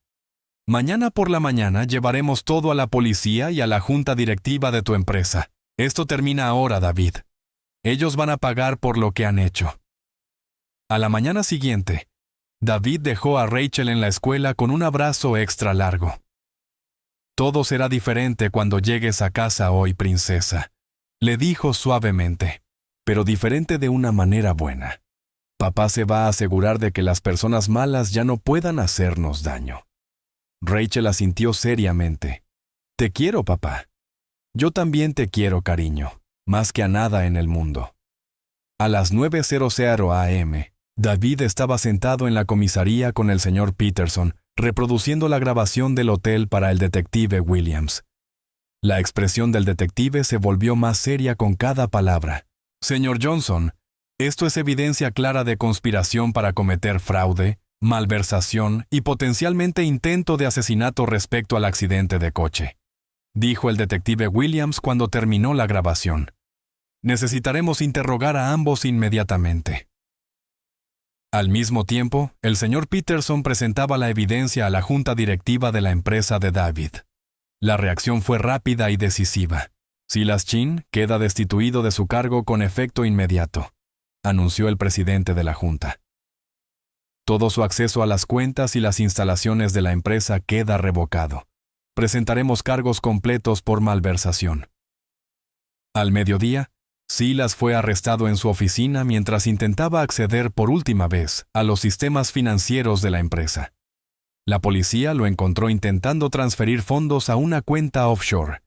Mañana por la mañana llevaremos todo a la policía y a la junta directiva de tu empresa. Esto termina ahora, David. Ellos van a pagar por lo que han hecho. A la mañana siguiente, David dejó a Rachel en la escuela con un abrazo extra largo. Todo será diferente cuando llegues a casa hoy, princesa, le dijo suavemente, pero diferente de una manera buena. Papá se va a asegurar de que las personas malas ya no puedan hacernos daño. Rachel asintió seriamente. Te quiero, papá. Yo también te quiero, cariño, más que a nada en el mundo. A las 9:00 a.m., David estaba sentado en la comisaría con el señor Peterson, reproduciendo la grabación del hotel para el detective Williams. La expresión del detective se volvió más seria con cada palabra. Señor Johnson, esto es evidencia clara de conspiración para cometer fraude, malversación y potencialmente intento de asesinato respecto al accidente de coche, dijo el detective Williams cuando terminó la grabación. Necesitaremos interrogar a ambos inmediatamente. Al mismo tiempo, el señor Peterson presentaba la evidencia a la junta directiva de la empresa de David. La reacción fue rápida y decisiva. Silas Chin queda destituido de su cargo con efecto inmediato, anunció el presidente de la junta. Todo su acceso a las cuentas y las instalaciones de la empresa queda revocado. Presentaremos cargos completos por malversación. Al mediodía, Silas fue arrestado en su oficina mientras intentaba acceder por última vez a los sistemas financieros de la empresa. La policía lo encontró intentando transferir fondos a una cuenta offshore,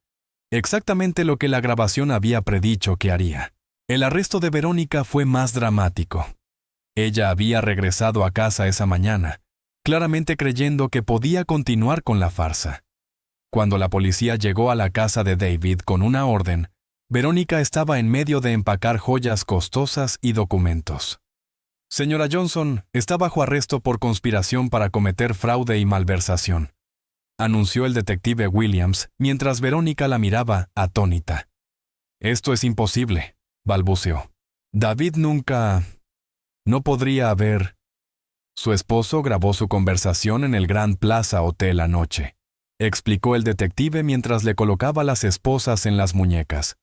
exactamente lo que la grabación había predicho que haría. El arresto de Verónica fue más dramático. Ella había regresado a casa esa mañana, claramente creyendo que podía continuar con la farsa. Cuando la policía llegó a la casa de David con una orden, Verónica estaba en medio de empacar joyas costosas y documentos. Señora Johnson está bajo arresto por conspiración para cometer fraude y malversación, anunció el detective Williams mientras Verónica la miraba atónita. Esto es imposible, balbuceó. David no podría haber. Su esposo grabó su conversación en el Grand Plaza Hotel anoche, explicó el detective mientras le colocaba las esposas en las muñecas.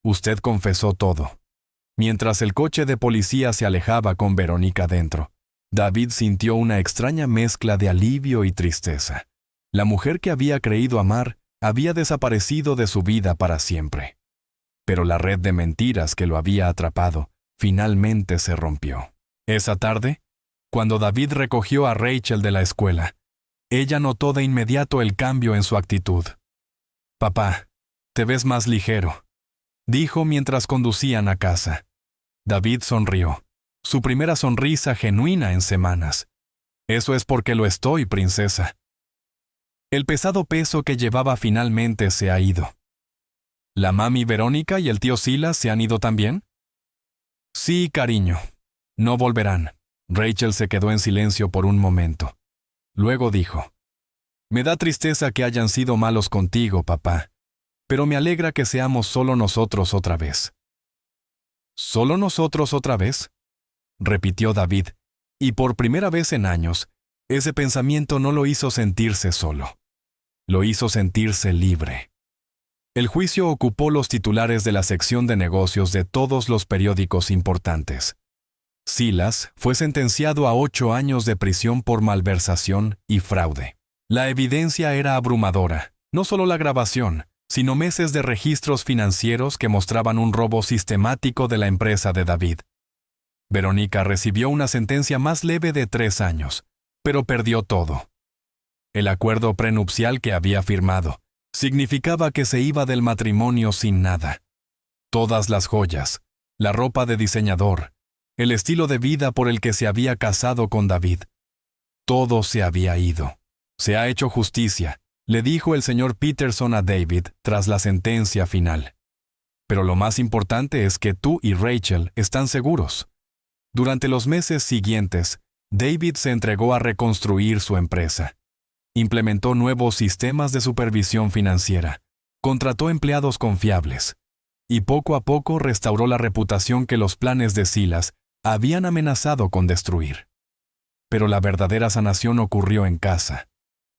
Usted confesó todo. Mientras el coche de policía se alejaba con Verónica dentro, David sintió una extraña mezcla de alivio y tristeza. La mujer que había creído amar había desaparecido de su vida para siempre. Pero la red de mentiras que lo había atrapado finalmente se rompió. Esa tarde, cuando David recogió a Rachel de la escuela, Ella notó de inmediato el cambio en su actitud. «Papá, te ves más ligero», dijo mientras conducían a casa. David sonrió, su primera sonrisa genuina en semanas. «Eso es porque lo estoy, princesa». El pesado peso que llevaba finalmente se ha ido. ¿La mami Verónica y el tío Silas se han ido también? Sí, cariño. No volverán. Rachel se quedó en silencio por un momento. Luego dijo: «Me da tristeza que hayan sido malos contigo, papá, pero me alegra que seamos solo nosotros otra vez». ¿Solo nosotros otra vez?, repitió David, y por primera vez en años, ese pensamiento no lo hizo sentirse solo. Lo hizo sentirse libre. El juicio ocupó los titulares de la sección de negocios de todos los periódicos importantes. Silas fue sentenciado a 8 años de prisión por malversación y fraude. La evidencia era abrumadora, no solo la grabación, sino meses de registros financieros que mostraban un robo sistemático de la empresa de David. Verónica recibió una sentencia más leve de 3 años, pero perdió todo. El acuerdo prenupcial que había firmado significaba que se iba del matrimonio sin nada. Todas las joyas, la ropa de diseñador, el estilo de vida por el que se había casado con David. Todo se había ido. «Se ha hecho justicia», le dijo el señor Peterson a David tras la sentencia final. «Pero lo más importante es que tú y Rachel están seguros». Durante los meses siguientes, David se entregó a reconstruir su empresa. Implementó nuevos sistemas de supervisión financiera, contrató empleados confiables, y poco a poco restauró la reputación que los planes de Silas habían amenazado con destruir. Pero la verdadera sanación ocurrió en casa,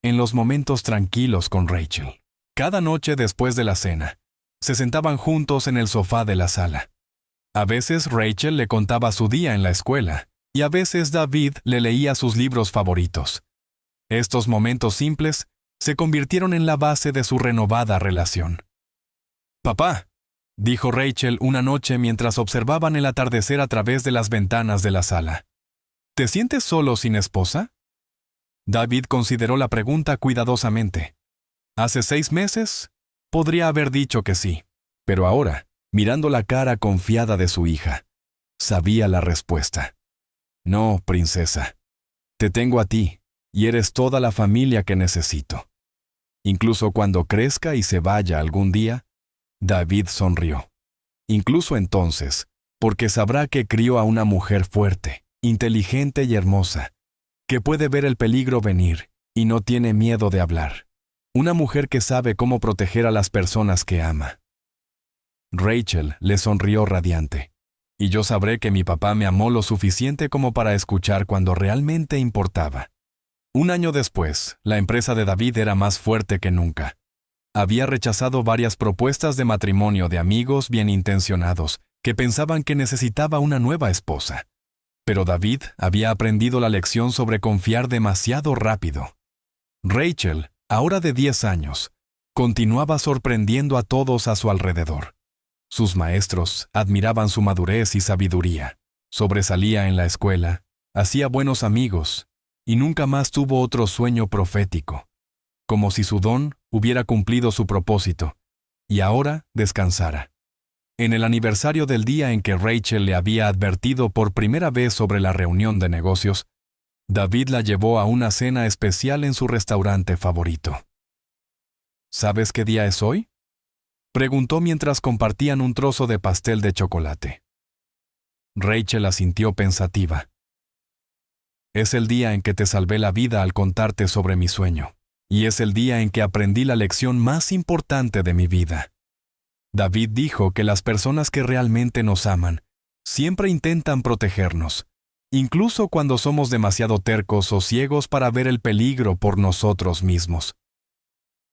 en los momentos tranquilos con Rachel. Cada noche después de la cena, se sentaban juntos en el sofá de la sala. A veces Rachel le contaba su día en la escuela, y a veces David le leía sus libros favoritos. Estos momentos simples se convirtieron en la base de su renovada relación. «Papá», dijo Rachel una noche mientras observaban el atardecer a través de las ventanas de la sala, «¿te sientes solo sin esposa?» David consideró la pregunta cuidadosamente. Hace 6 meses, podría haber dicho que sí, pero ahora, mirando la cara confiada de su hija, sabía la respuesta. «No, princesa. Te tengo a ti, y eres toda la familia que necesito». Incluso cuando crezca y se vaya algún día, David sonrió. Incluso entonces, porque sabrá que crió a una mujer fuerte, inteligente y hermosa, que puede ver el peligro venir y no tiene miedo de hablar. Una mujer que sabe cómo proteger a las personas que ama. Rachel le sonrió radiante. «Y yo sabré que mi papá me amó lo suficiente como para escuchar cuando realmente importaba». 1 año después, la empresa de David era más fuerte que nunca. Había rechazado varias propuestas de matrimonio de amigos bien intencionados que pensaban que necesitaba una nueva esposa. Pero David había aprendido la lección sobre confiar demasiado rápido. Rachel, ahora de 10 años, continuaba sorprendiendo a todos a su alrededor. Sus maestros admiraban su madurez y sabiduría. Sobresalía en la escuela, hacía buenos amigos, y nunca más tuvo otro sueño profético, como si su don hubiera cumplido su propósito, y ahora descansara. En el aniversario del día en que Rachel le había advertido por primera vez sobre la reunión de negocios, David la llevó a una cena especial en su restaurante favorito. ¿Sabes qué día es hoy?, preguntó mientras compartían un trozo de pastel de chocolate. Rachel asintió pensativa. «Es el día en que te salvé la vida al contarte sobre mi sueño, y es el día en que aprendí la lección más importante de mi vida». David dijo que las personas que realmente nos aman siempre intentan protegernos, incluso cuando somos demasiado tercos o ciegos para ver el peligro por nosotros mismos.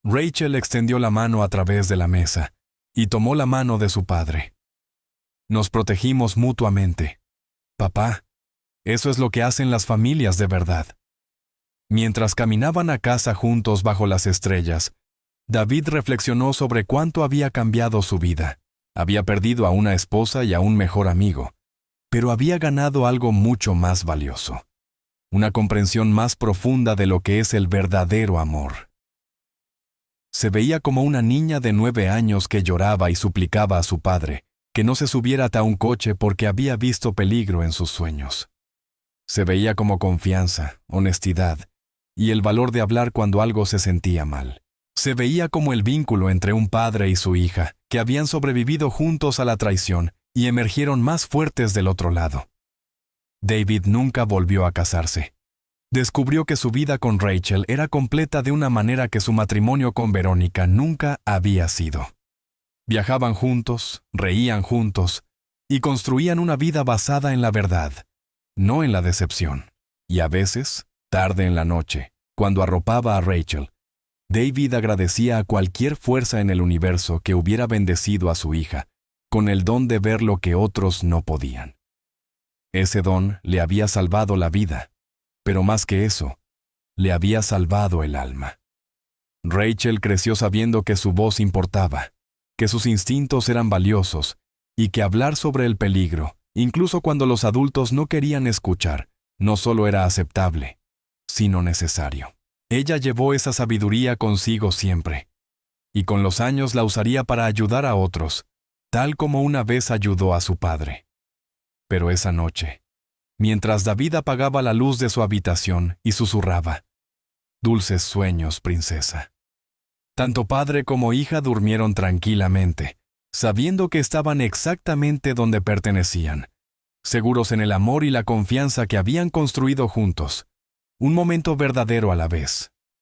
Rachel extendió la mano a través de la mesa y tomó la mano de su padre. Nos protegimos mutuamente. Papá, eso es lo que hacen las familias de verdad. Mientras caminaban a casa juntos bajo las estrellas, David reflexionó sobre cuánto había cambiado su vida. Había perdido a una esposa y a un mejor amigo, pero había ganado algo mucho más valioso: una comprensión más profunda de lo que es el verdadero amor. Se veía como una niña de 9 años que lloraba y suplicaba a su padre que no se subiera a un coche porque había visto peligro en sus sueños. Se veía como confianza, honestidad y el valor de hablar cuando algo se sentía mal. Se veía como el vínculo entre un padre y su hija, que habían sobrevivido juntos a la traición y emergieron más fuertes del otro lado. David nunca volvió a casarse. Descubrió que su vida con Rachel era completa de una manera que su matrimonio con Verónica nunca había sido. Viajaban juntos, reían juntos y construían una vida basada en la verdad, no en la decepción. Y a veces, tarde en la noche, cuando arropaba a Rachel, David agradecía a cualquier fuerza en el universo que hubiera bendecido a su hija, con el don de ver lo que otros no podían. Ese don le había salvado la vida, pero más que eso, le había salvado el alma. Rachel creció sabiendo que su voz importaba, que sus instintos eran valiosos y que hablar sobre el peligro, incluso cuando los adultos no querían escuchar, no solo era aceptable, sino necesario. Ella llevó esa sabiduría consigo siempre, y con los años la usaría para ayudar a otros, tal como una vez ayudó a su padre. Pero esa noche, mientras David apagaba la luz de su habitación y susurraba, «Dulces sueños, princesa». Tanto padre como hija durmieron tranquilamente, sabiendo que estaban exactamente donde pertenecían, seguros en el amor y la confianza que habían construido juntos, un momento verdadero a la vez.